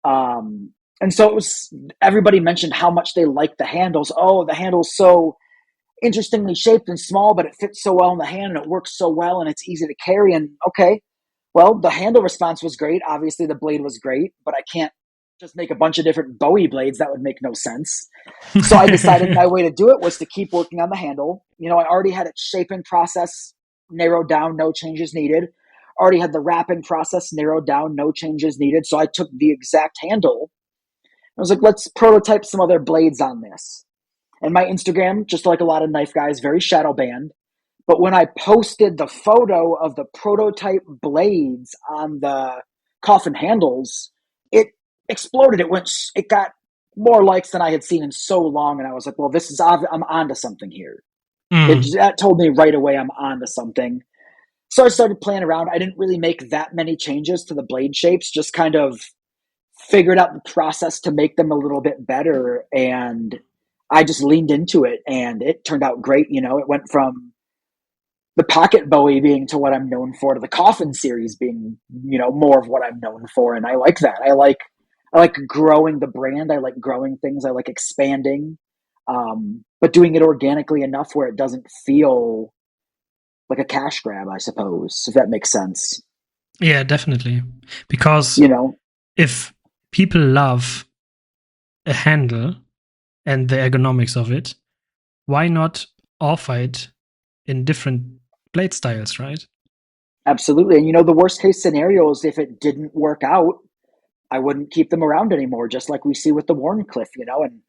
And so it was, everybody mentioned how much they liked the handles. Oh, the handle's so interestingly shaped and small, but it fits so well in the hand and it works so well and it's easy to carry. And okay, well, the handle response was great. Obviously, the blade was great, but I can't just make a bunch of different Bowie blades. That would make no sense. So I decided my way to do it was to keep working on the handle. You know, I already had its shaping process narrowed down, no changes needed. Already had the wrapping process narrowed down, no changes needed. So I took the exact handle. I was like, let's prototype some other blades on this. And my Instagram, just like a lot of knife guys, very shadow banned. But when I posted the photo of the prototype blades on the Coffin handles, it exploded. It got more likes than I had seen in so long. And I was like, well, I'm onto something here. That told me right away I'm onto something. So I started playing around. I didn't really make that many changes to the blade shapes, just kind of figured out the process to make them a little bit better. And I just leaned into it and it turned out great. You know, it went from the Pocket Bowie being to what I'm known for to the Coffin series being, you know, more of what I'm known for. And I like that. I like growing the brand. I like growing things. I like expanding, but doing it organically enough where it doesn't feel like a cash grab, I suppose, if that makes sense. Yeah, definitely. Because, you know, if people love a handle and the ergonomics of it, why not offer it in different blade styles, right? Absolutely. And, you know, the worst case scenario is if it didn't work out, I wouldn't keep them around anymore, just like we see with the Wharncliffe, you know, and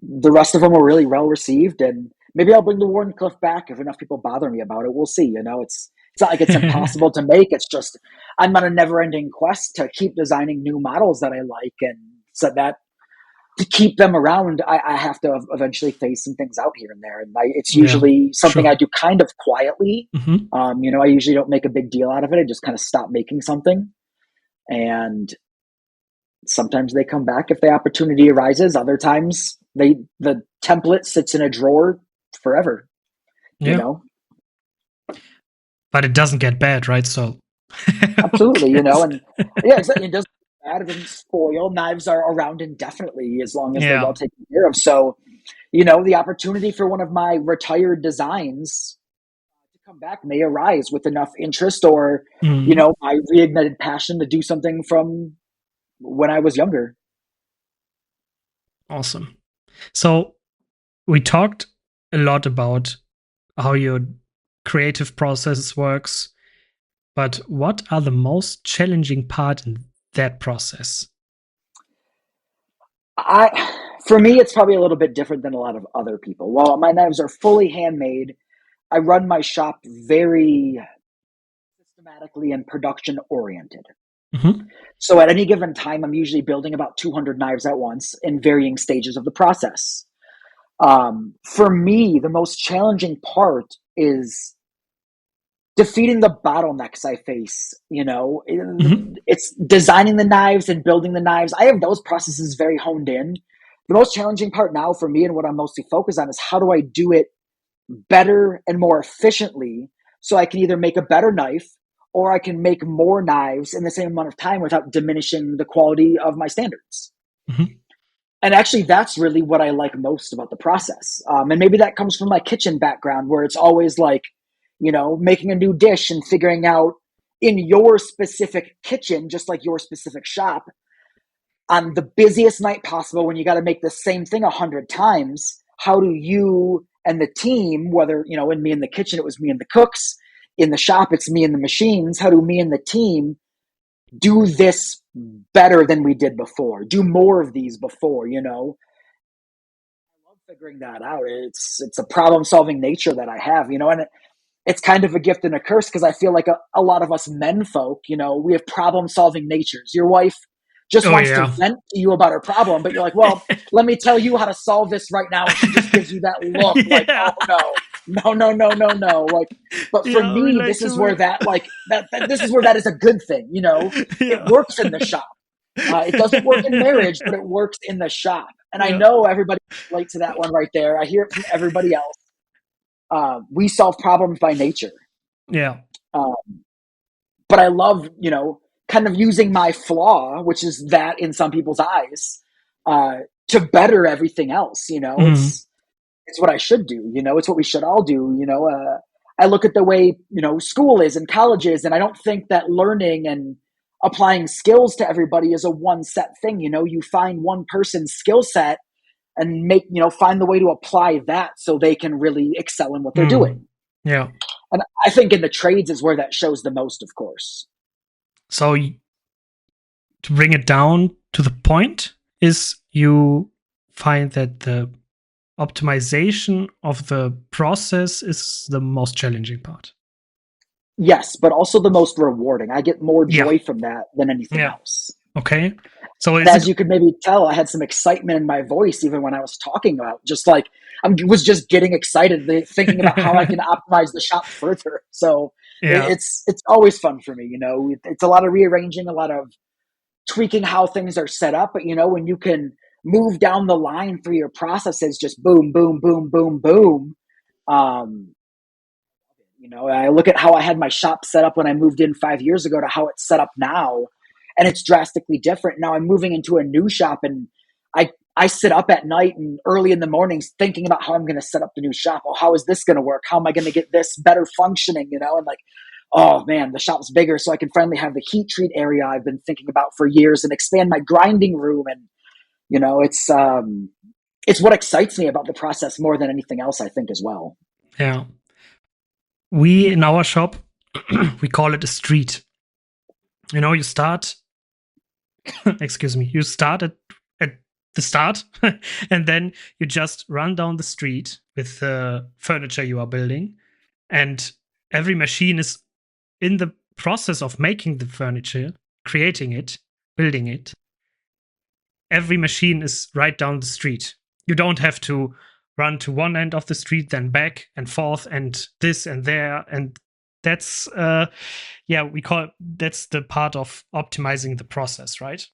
the rest of them were really well received. And maybe I'll bring the Wharncliffe back if enough people bother me about it. We'll see. You know, it's not like it's impossible to make. It's just I'm on a never ending quest to keep designing new models that I like. And so that to keep them around, I have to eventually phase some things out here and there. And it's usually something I do kind of quietly. Mm-hmm. You know, I usually don't make a big deal out of it. I just kind of stop making something. And sometimes they come back if the opportunity arises. Other times the template sits in a drawer forever, you know? But it doesn't get bad, right? So absolutely, you know, and yeah, exactly. It doesn't get bad. It doesn't spoil. Knives are around indefinitely as long as they're well taken care of. So, you know, the opportunity for one of my retired designs to come back may arise with enough interest or, you know, my reignited passion to do something from when I was younger. Awesome. So we talked a lot about how your creative process works, but what are the most challenging part in that process? For me, it's probably a little bit different than a lot of other people. While my knives are fully handmade, I run my shop very systematically and production oriented. Mm-hmm. So at any given time, I'm usually building about 200 knives at once in varying stages of the process. For me, the most challenging part is defeating the bottlenecks I face, it's designing the knives and building the knives. I have those processes very honed in. The most challenging part now for me and what I'm mostly focused on is how do I do it better and more efficiently so I can either make a better knife or I can make more knives in the same amount of time without diminishing the quality of my standards. Mm-hmm. And actually, that's really what I like most about the process. And maybe that comes from my kitchen background where it's always like, making a new dish and figuring out in your specific kitchen, just like your specific shop, on the busiest night possible when you got to make the same thing 100 times, how do you and the team, whether, in me in the kitchen, it was me and the cooks, in the shop, it's me and the machines, how do me and the team do this better than we did before, do more of these before, I love figuring that out. It's a problem solving nature that I have, and it's kind of a gift and a curse because I feel like a lot of us men folk, we have problem solving natures. Your wife just wants to vent to you about her problem, but you're like, well, let me tell you how to solve this right now. And she just gives you that look like, oh no. Like, but for me, this is where this is where that is a good thing. It works in the shop. It doesn't work in marriage, but it works in the shop. And I know everybody relates to that one right there. I hear it from everybody else. We solve problems by nature. Yeah. But I love, kind of using my flaw, which is that in some people's eyes, to better everything else. It's what I should do. It's what we should all do. I look at the way, school is and college is, and I don't think that learning and applying skills to everybody is a one set thing. You find one person's skill set and find the way to apply that so they can really excel in what they're doing. Yeah. And I think in the trades is where that shows the most, of course. So to bring it down to the point is you find that the optimization of the process is the most challenging part. Yes, but also the most rewarding. I get more joy from that than anything else. Okay. So as you could maybe tell, I had some excitement in my voice even when I was talking about, just like I was just getting excited thinking about how I can optimize the shop further. So it's always fun for me. It's a lot of rearranging, a lot of tweaking how things are set up. But when you can move down the line through your processes, just boom, boom, boom, boom, boom. I look at how I had my shop set up when I moved in 5 years ago to how it's set up now. And it's drastically different. Now I'm moving into a new shop and I sit up at night and early in the mornings thinking about how I'm going to set up the new shop. Oh, how is this going to work? How am I going to get this better functioning? And like, oh man, the shop's bigger. So I can finally have the heat treat area I've been thinking about for years and expand my grinding room. And, it's what excites me about the process more than anything else, I think, as well. Yeah. We, in our shop, we call it a street. You start, you start at the start, and then you just run down the street with the furniture you are building. And every machine is in the process of making the furniture, creating it, building it. Every machine is right down the street. You don't have to run to one end of the street, then back and forth, and this and there. And that's, we call it, that's the part of optimizing the process, right?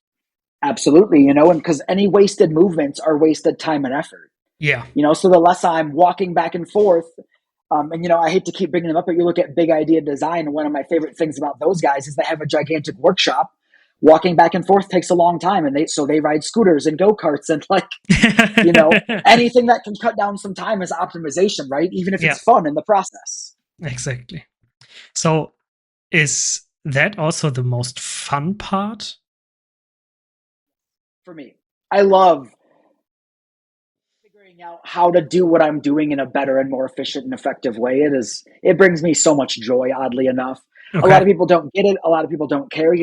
Absolutely, and because any wasted movements are wasted time and effort. Yeah. So the less I'm walking back and forth, and I hate to keep bringing them up, but you look at Big Idea Design, and one of my favorite things about those guys is they have a gigantic workshop. Walking back and forth takes a long time, and they ride scooters and go-karts and anything that can cut down some time is optimization, right? Even if it's fun in the process. Exactly. So is that also the most fun part? For me, I love figuring out how to do what I'm doing in a better and more efficient and effective way. It brings me so much joy, oddly enough. Okay. A lot of people don't get it. A lot of people don't care,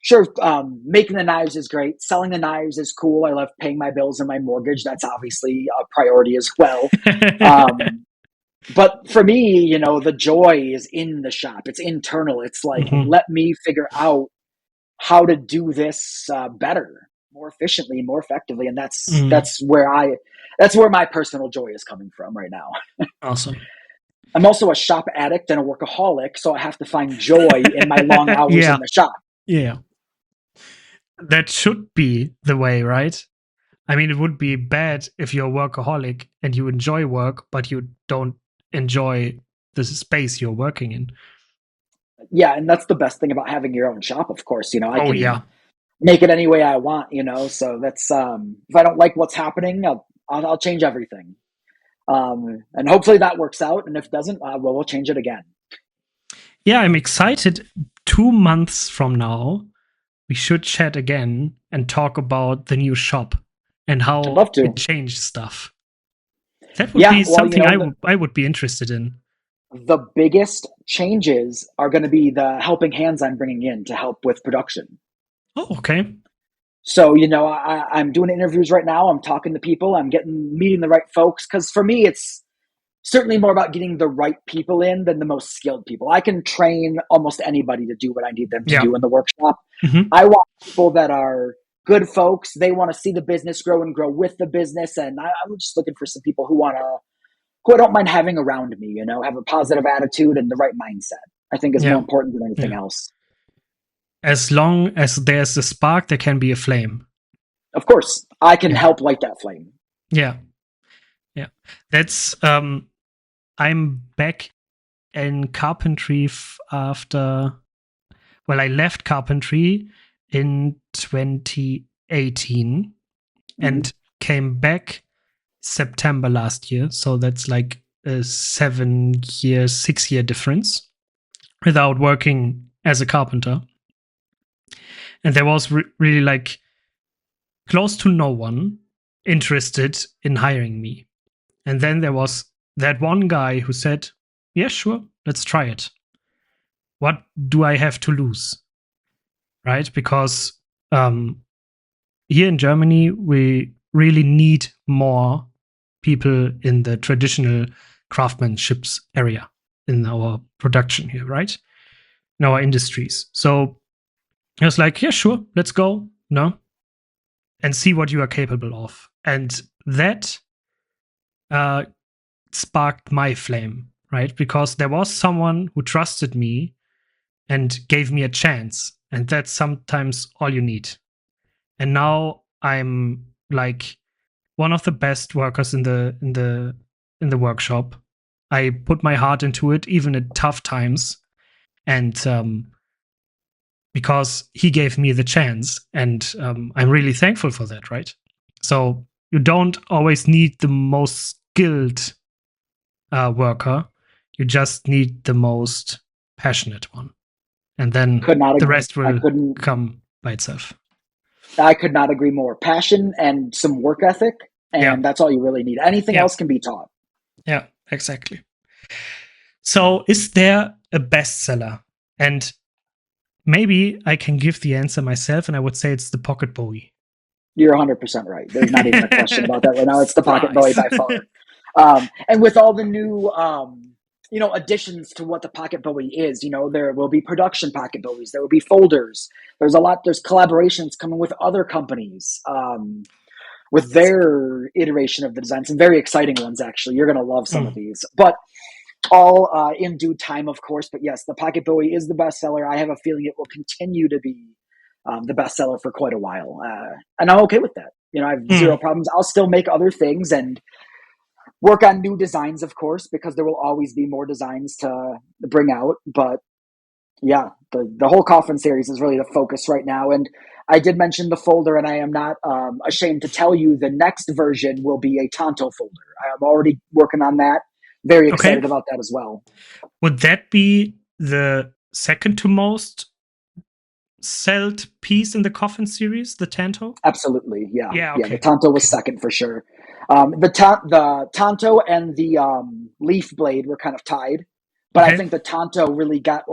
Sure, making the knives is great. Selling the knives is cool. I love paying my bills and my mortgage. That's obviously a priority as well. But for me, the joy is in the shop. It's internal. It's like, let me figure out how to do this better, more efficiently, more effectively. And that's where my personal joy is coming from right now. Awesome. I'm also a shop addict and a workaholic, so I have to find joy in my long hours in the shop. Yeah. That should be the way, right? I mean, it would be bad if you're a workaholic and you enjoy work, but you don't enjoy the space you're working in. Yeah, and that's the best thing about having your own shop, of course. I can make it any way I want, so that's if I don't like what's happening, I'll change everything. And hopefully that works out. And if it doesn't, we'll change it again. Yeah, I'm excited. 2 months from now, we should chat again and talk about the new shop and how it changed stuff. That would be something I would be interested in. The biggest changes are going to be the helping hands I'm bringing in to help with production. Oh, okay. So, I'm doing interviews right now. I'm talking to people. I'm meeting the right folks. Because for me, it's certainly more about getting the right people in than the most skilled people. I can train almost anybody to do what I need them to do in the workshop. Mm-hmm. I want people that are good folks. They want to see the business grow and grow with the business. And I'm just looking for some people who I don't mind having around me, have a positive attitude and the right mindset. I think is more important than anything else. As long as there's a spark, there can be a flame. Of course, I can help light that flame. Yeah. That's I'm back in carpentry after. Well, I left carpentry in 2018 and came back September last year. So that's like a 6-year difference without working as a carpenter. And there was really like close to no one interested in hiring me. And then there was that one guy who said, yeah, sure, let's try it. What do I have to lose? Right? Because here in Germany, we really need more people in the traditional craftsmanships area in our production here, right? In our industries. So I was like, yeah, sure, let's go. And see what you are capable of. And that sparked my flame, right? Because there was someone who trusted me and gave me a chance. And that's sometimes all you need. And now I'm like one of the best workers in the workshop. I put my heart into it, even at tough times. And because he gave me the chance, and I'm really thankful for that, right? So you don't always need the most skilled worker. You just need the most passionate one. And then the rest will come by itself. I could not agree more. Passion and some work ethic, and that's all you really need. Anything else can be taught. Yeah, exactly. So is there a bestseller? And maybe I can give the answer myself, and I would say it's the Pocket Bowie. You're 100% right. There's not even a question about that right now. It's the Pocket Bowie by far. And with all the new, additions to what the Pocket Bowie is, there will be production Pocket Bowies. There will be folders. There's collaborations coming with other companies with their iteration of the design. Some very exciting ones, actually. You're going to love some of these. But all in due time, of course. But yes, the Pocket Bowie is the bestseller. I have a feeling it will continue to be the bestseller for quite a while. And I'm okay with that. I have zero problems. I'll still make other things and work on new designs, of course, because there will always be more designs to bring out. But yeah, the whole Coffin series is really the focus right now. And I did mention the folder, and I am not ashamed to tell you the next version will be a Tonto folder. I am already working on that. Very excited about that as well. Would that be the second to most sold piece in the Coffin series, the Tonto? Absolutely, yeah. Yeah, the Tonto was second for sure. The Tonto and the leaf blade were kind of tied, but I think the Tonto really got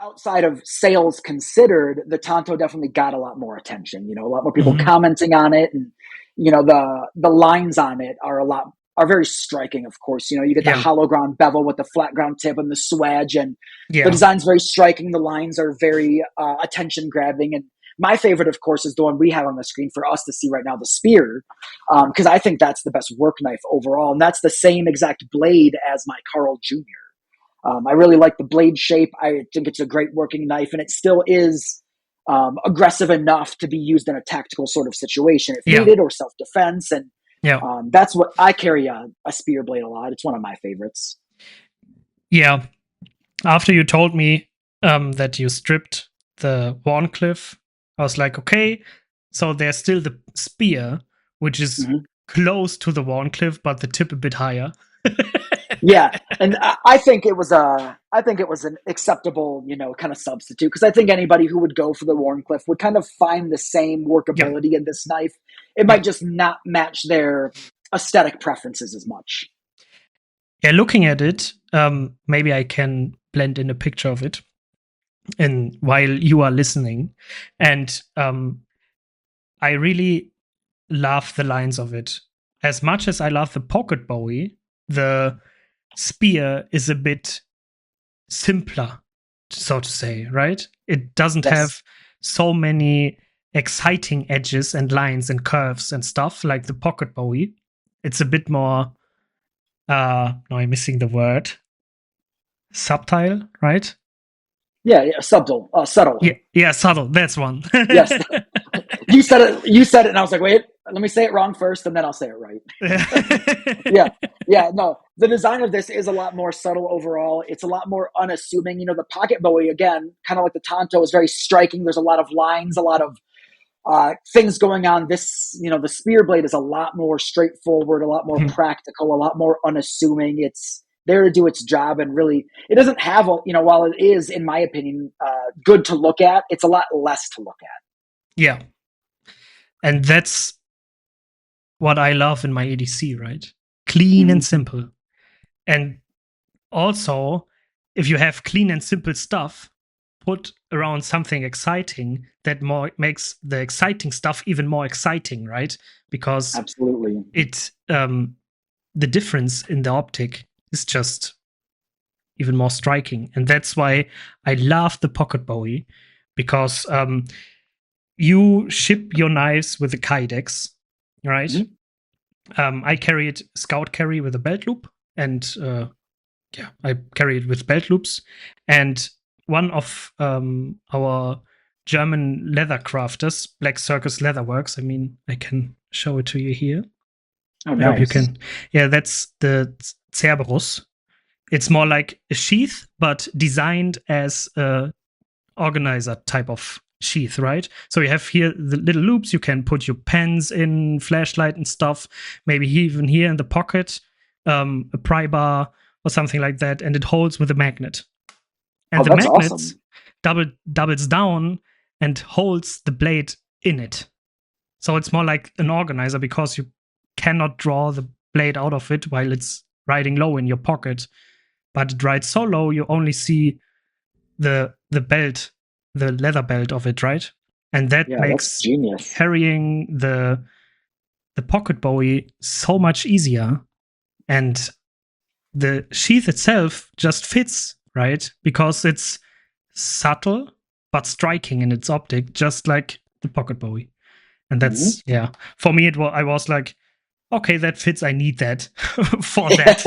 outside of sales considered, the Tonto definitely got a lot more attention. A lot more people commenting on it, and the lines on it are very striking. Of course, you get the hollow ground bevel with the flat ground tip and the swedge, and the design's very striking. The lines are very attention grabbing, and My favorite, of course, is the one we have on the screen for us to see right now, the spear, because I think that's the best work knife overall. And that's the same exact blade as my Karl Jr. I really like the blade shape. I think it's a great working knife, and it still is aggressive enough to be used in a tactical sort of situation if needed, or self-defense. And that's what I carry a spear blade a lot. It's one of my favorites. Yeah. After you told me that you stripped the Wharncliffe, I was like, okay, so there's still the spear, which is close to the Wharncliffe, but the tip a bit higher. Yeah, and I think it was an acceptable, kind of substitute, because I think anybody who would go for the Wharncliffe would kind of find the same workability in this knife. It might just not match their aesthetic preferences as much. Yeah, looking at it, maybe I can blend in a picture of it, and while you are listening, and I really love the lines of it. As much as I love the Pocket Bowie, the spear is a bit simpler, so to say, right? It doesn't have so many exciting edges and lines and curves and stuff like the Pocket Bowie. It's a bit more no, I'm missing the word. Subtle, right? Yeah, subtle. Yeah, subtle. That's one. Yes. You said it, and I was like, wait, let me say it wrong first, and then I'll say it right. Yeah. No, the design of this is a lot more subtle overall. It's a lot more unassuming. The Pocket Bowie, again, kind of like the Tonto, is very striking. There's a lot of lines, a lot of things going on. This, the spear blade is a lot more straightforward, a lot more practical, a lot more unassuming. It's there to do its job, and really, it doesn't have, while it is, in my opinion, good to look at, it's a lot less to look at. Yeah. And that's what I love in my ADC, right? Clean and simple. And also, if you have clean and simple stuff, put around something exciting that makes the exciting stuff even more exciting, right? Because absolutely, it the difference in the optic is just even more striking, and that's why I love the Pocket Bowie, because you ship your knives with a Kydex, right? I carry it scout carry with a belt loop, and I carry it with belt loops. And one of our German leather crafters, Black Circus Leatherworks, I can show it to you here. Oh, nice. I hope you can. Yeah, that's the Cerberus. It's more like a sheath, but designed as a organizer type of sheath, right? So you have here the little loops. You can put your pens in, flashlight and stuff. Maybe even here in the pocket, a pry bar or something like that, and it holds with a magnet. And the magnet doubles down and holds the blade in it. So it's more like an organizer, because you cannot draw the blade out of it while it's riding low in your pocket. But it rides so low, you only see the belt, the leather belt of it, right? And that makes carrying the Pocket Bowie so much easier. And the sheath itself just fits, right? Because it's subtle but striking in its optic, just like the Pocket Bowie. And that's for me, I was like, okay, that fits. I need that for that.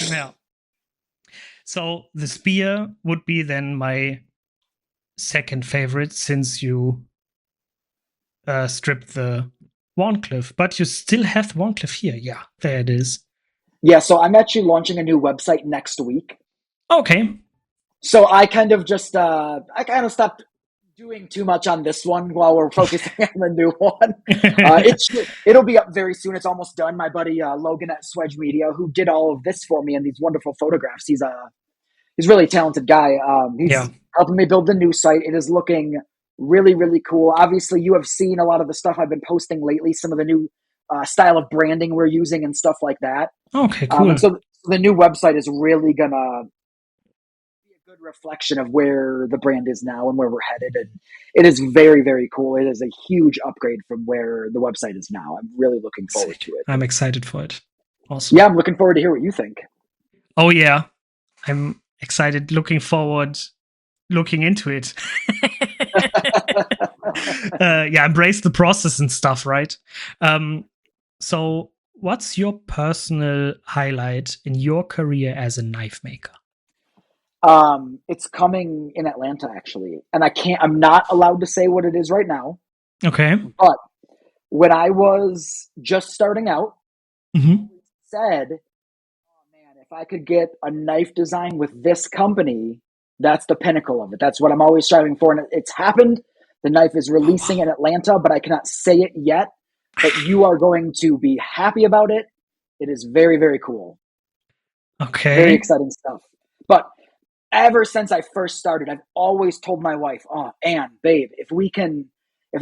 Yeah. So the spear would be then my second favorite, since you stripped the Wharncliffe, but you still have the Wharncliffe here. Yeah, there it is. Yeah, so I'm actually launching a new website next week. Okay. So I kind of stopped doing too much on this one while we're focusing on the new one. It'll be up very soon. It's almost done. My buddy Logan at Swedge Media, who did all of this for me and these wonderful photographs. He's a really talented guy. He's helping me build the new site. It is looking really, really cool. Obviously, you have seen a lot of the stuff I've been posting lately, some of the new style of branding we're using and stuff like that. Okay, cool. So the new website is really gonna be a good reflection of where the brand is now and where we're headed. And it is very, very cool. It is a huge upgrade from where the website is now. I'm really looking forward to it. I'm excited for it. Awesome. Yeah, I'm looking forward to hear what you think. Oh, yeah. I'm excited, looking forward looking into it. Embrace the process and stuff, right? So what's your personal highlight in your career as a knife maker? It's coming in Atlanta, actually, and I'm not allowed to say what it is right now. Okay. But when I was just starting out, mm-hmm. said, "Oh man, if I could get a knife design with this company, that's the pinnacle of it. That's what I'm always striving for." And it's happened. The knife is releasing in Atlanta, but I cannot say it yet. But you are going to be happy about it. It is very, very cool. Okay. Very exciting stuff. But ever since I first started, I've always told my wife, "Oh, Anne, babe, if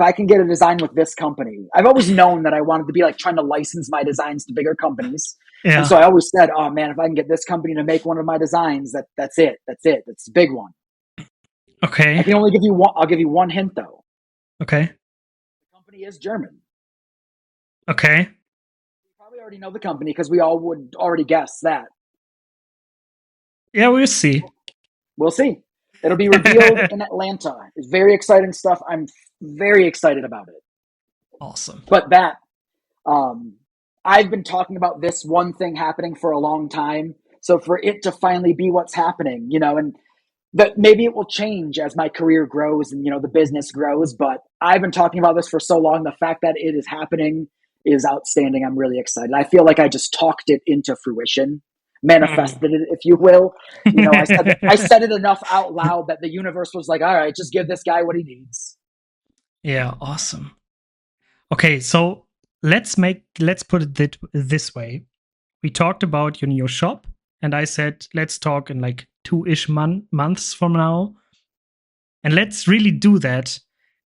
I can get a design with this company." I've always known that I wanted to be like trying to license my designs to bigger companies. Yeah. And so I always said, "Oh man, if I can get this company to make one of my designs, that's it. That's the big one." Okay. I can only give you one. I'll give you one hint though. Okay. The company is German. Okay. You probably already know the company because we all would already guess that. Yeah, we'll see. We'll see. It'll be revealed in Atlanta. It's very exciting stuff. I'm very excited about it. Awesome. But I've been talking about this one thing happening for a long time. So for it to finally be what's happening, and that maybe it will change as my career grows and, the business grows. But I've been talking about this for so long. The fact that it is happening is outstanding. I'm really excited. I feel like I just talked it into fruition, manifested it, if you will. I said it enough out loud that the universe was like, all right, just give this guy what he needs. Yeah, awesome. Okay, so let's put it this way. We talked about your shop, and I said let's talk in like 2-ish months from now, and let's really do that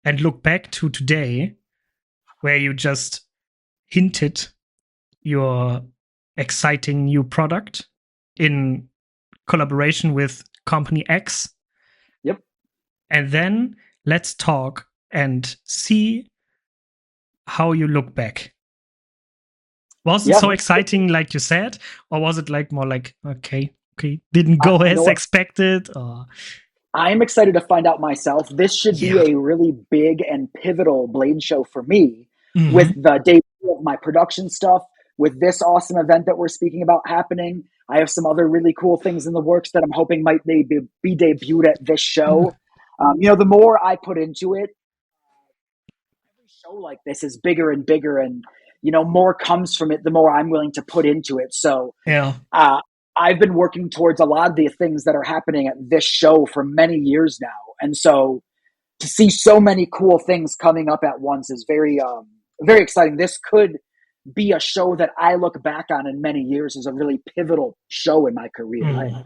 and look back to today, where you just hinted your exciting new product in collaboration with company X. Yep. And then let's talk and see how you look back. Was it so exciting, like you said, or was it like more like okay, didn't go as expected? Or I'm excited to find out myself. This should be a really big and pivotal blade show for me, with the debut of my production stuff, with this awesome event that we're speaking about happening. I have some other really cool things in the works that I'm hoping might be debuted at this show. The more I put into it, every show like this is bigger and bigger, and more comes from it the more I'm willing to put into it. So I've been working towards a lot of the things that are happening at this show for many years now. And so to see so many cool things coming up at once is very, very exciting. This could be a show that I look back on in many years as a really pivotal show in my career.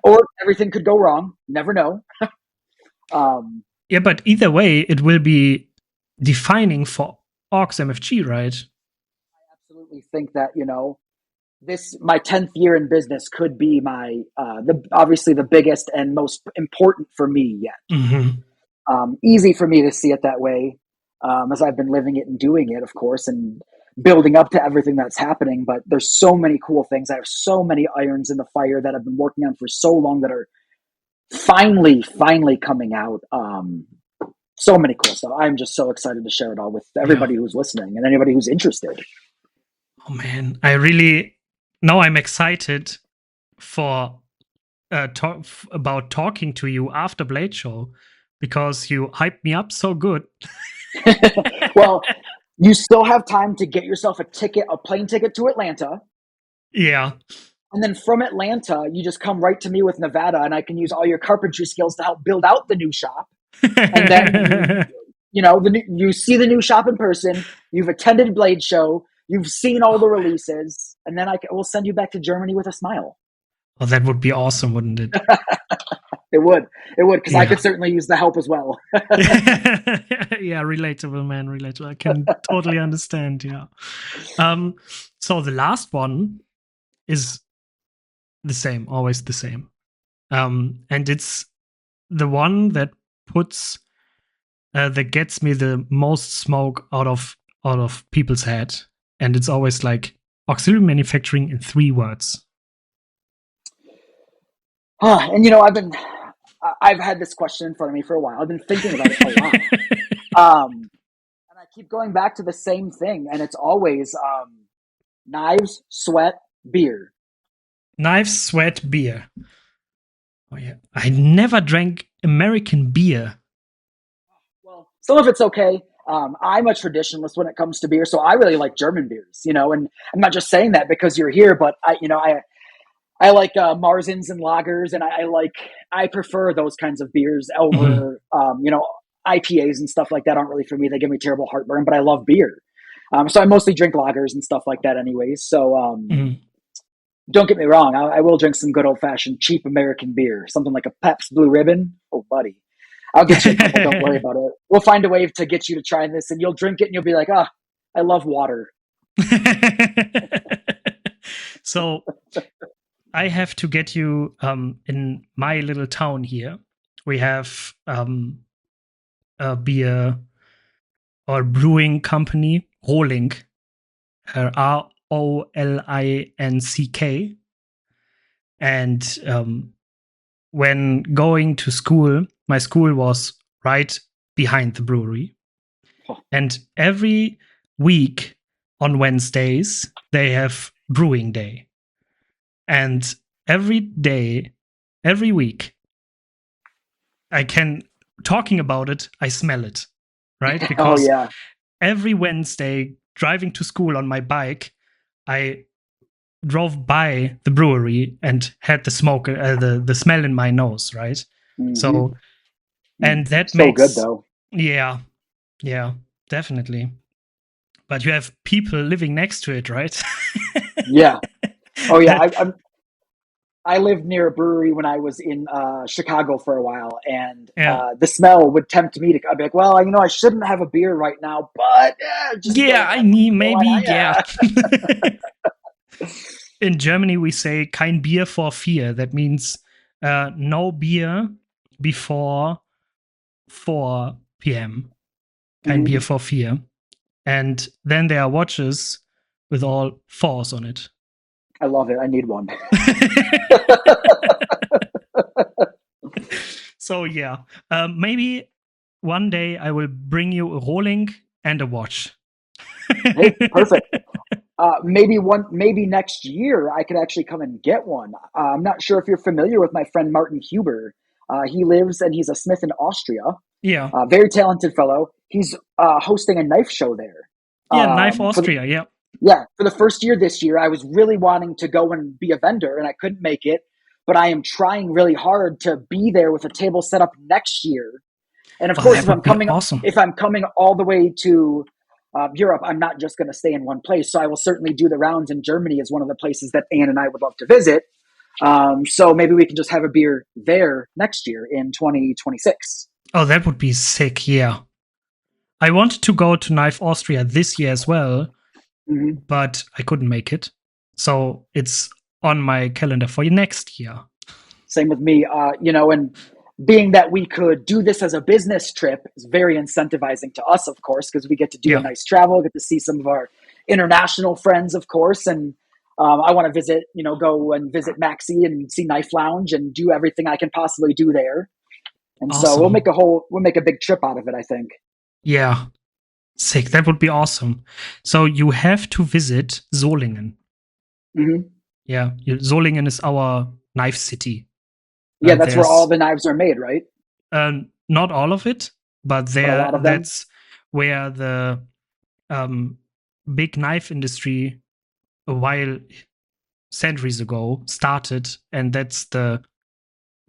Or everything could go wrong. Never know. But either way, it will be defining for Aux Mfg, right? I absolutely think that, my 10th year in business could be my obviously the biggest and most important for me yet. Easy for me to see it that way, as I've been living it and doing it, of course, and building up to everything that's happening. But there's so many cool things. I have so many irons in the fire that I've been working on for so long that are finally coming out. So many cool stuff. I'm just so excited to share it all with everybody who's listening and anybody who's interested. Oh man, I'm excited for about talking to you after Blade Show, because you hyped me up so good. Well, you still have time to get yourself a plane ticket to Atlanta. Yeah. And then from Atlanta, you just come right to me with Nevada, and I can use all your carpentry skills to help build out the new shop. And then, you see the new shop in person. You've attended Blade Show. You've seen all the releases. And then we'll send you back to Germany with a smile. Oh, that would be awesome, wouldn't it? It would, because I could certainly use the help as well. Yeah, relatable, man, relatable. I can totally understand, yeah. So the last one is the same, always the same. And it's the one that gets me the most smoke out of people's head. And it's always like auxiliary manufacturing in 3 words. And I've had this question in front of me for a while. I've been thinking about it a lot. And I keep going back to the same thing, and it's always knives, sweat, beer. Knives, sweat, beer. Oh yeah, I never drank American beer. Well, some of it's okay. I'm a traditionalist when it comes to beer, so I really like German beers, and I'm not just saying that because you're here, but I like Marzens and lagers, and I prefer those kinds of beers over, IPAs and stuff like that aren't really for me. They give me terrible heartburn, but I love beer. So I mostly drink lagers and stuff like that anyways. So don't get me wrong. I will drink some good old fashioned cheap American beer, something like a Pepsi Blue Ribbon. Oh, buddy. I'll get you a couple. Don't worry about it. We'll find a way to get you to try this, and you'll drink it, and you'll be like, I love water. So I have to get you in my little town here. We have a beer or brewing company, Rolinck, Rolinck. And when going to school, my school was right behind the brewery. And every week on Wednesdays, they have brewing day. And every day, every week, talking about it, I smell it, right? Because every Wednesday, driving to school on my bike, I drove by the brewery and had the smoke, the smell in my nose, right? Mm-hmm. So, and that makes good though. Yeah, definitely. But you have people living next to it, right? Yeah. Oh yeah. I lived near a brewery when I was in Chicago for a while, and the smell would tempt me to. I'd be like, well, I shouldn't have a beer right now, but I need maybe. Yeah. In Germany, we say "kein Bier vor 4." That means no beer before 4 p.m. Kein Bier vor 4. And then there are watches with all 4s on it. I love it. I need one. So yeah, maybe one day I will bring you a Rolinck and a watch. Hey, perfect. Maybe next year I could actually come and get one. I'm not sure if you're familiar with my friend Martin Huber. He's a smith in Austria. Yeah. Very talented fellow. He's hosting a knife show there. Yeah, Knife Austria, yeah. Yeah, for the first year this year, I was really wanting to go and be a vendor, and I couldn't make it. But I am trying really hard to be there with a table set up next year. And of course, if I'm coming all the way to Europe, I'm not just going to stay in one place. So I will certainly do the rounds, in Germany as one of the places that Anne and I would love to visit. So maybe we can just have a beer there next year in 2026. Oh, that would be sick, yeah. I wanted to go to Knife Austria this year as well, but I couldn't make it. So it's on my calendar for next year. Same with me, and being that we could do this as a business trip is very incentivizing to us, of course, because we get to do a nice travel, get to see some of our international friends, of course. And I want to go and visit Maxi and see Knife Lounge and do everything I can possibly do there. And so we'll make a big trip out of it, I think. Yeah. Sick. That would be awesome. So you have to visit Solingen. Mm-hmm. Yeah. Solingen is our knife city. Yeah, that's where all the knives are made, right? Not all of it, but that's where the big knife industry a while centuries ago started, and that's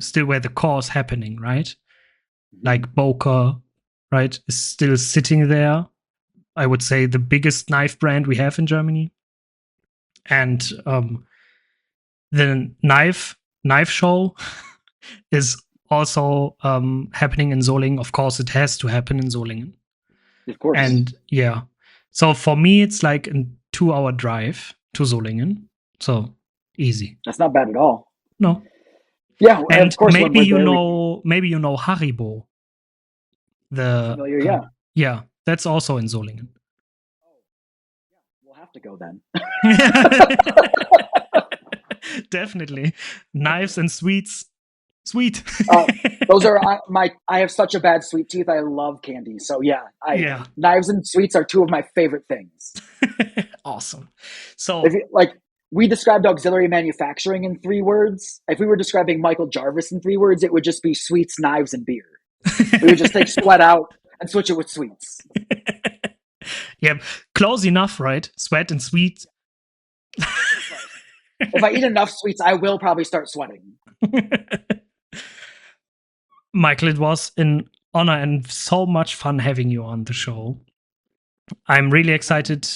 still where the core is happening, right? Like Boker, right, is still sitting there. I would say the biggest knife brand we have in Germany. And the knife show is also happening in Solingen. Of course, it has to happen in Solingen. Of course. And yeah. So for me, it's like a 2-hour drive to Solingen. So easy. That's not bad at all. No. Yeah, and of course. Maybe you know Haribo. Familiar, yeah, that's also in Solingen. Oh, yeah, we'll have to go then. Definitely. Knives and sweets, Sweet. Those are I have such a bad sweet tooth. I love candy. So yeah, knives and sweets are two of my favorite things. Awesome. So we described auxiliary manufacturing in 3 words. If we were describing Michael Jarvis in 3 words, it would just be sweets, knives, and beer. We would just take sweat out and switch it with sweets. Yeah, close enough, right? Sweat and sweet. If I eat enough sweets, I will probably start sweating. Michael, it was an honor and so much fun having you on the show. I'm really excited.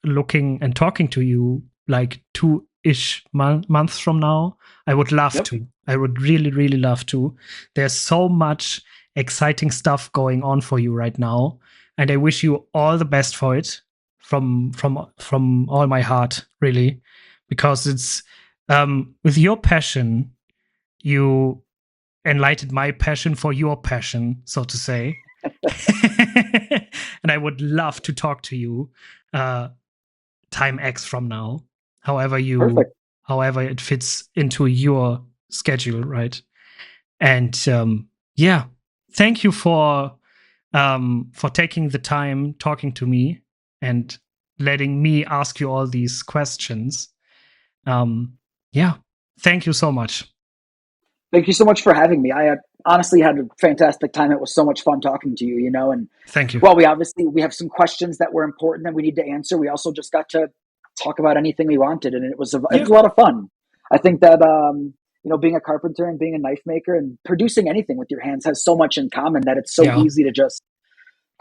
Looking and talking to you like 2-ish months from now. I would love to. I would really, really love to. There's so much exciting stuff going on for you right now, and I wish you all the best for it from all my heart, really, because it's with your passion, you enlightened my passion for your passion, so to say. And I would love to talk to you time X from now, however it fits into your schedule, right? And thank you for taking the time talking to me and letting me ask you all these questions. Thank you so much. Thank you so much for having me. I honestly had a fantastic time. It was so much fun talking to you, and thank you. Well, we have some questions that were important that we need to answer. We also just got to talk about anything we wanted, and it was a lot of fun. I think that, being a carpenter and being a knife maker and producing anything with your hands has so much in common that it's so easy to just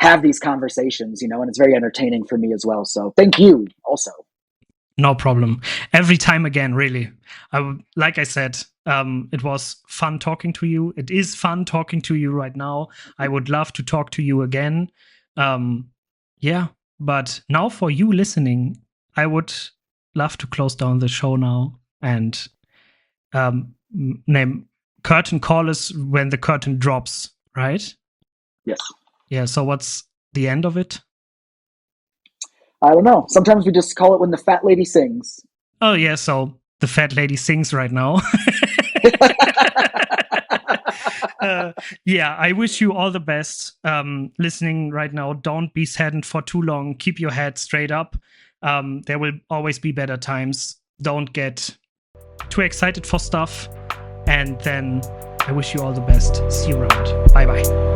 have these conversations, and it's very entertaining for me as well. So thank you also. No problem. Every time again, really. Like I said, it was fun talking to you. It is fun talking to you right now. I would love to talk to you again. But now for you listening, I would love to close down the show now and name curtain call is when the curtain drops, right? Yes. Yeah, so what's the end of it? I don't know. Sometimes we just call it when the fat lady sings. Oh, yeah, so the fat lady sings right now. I wish you all the best listening right now. Don't be saddened for too long. Keep your head straight up. There will always be better times. Don't get too excited for stuff. And then I wish you all the best. See you around. Bye-bye.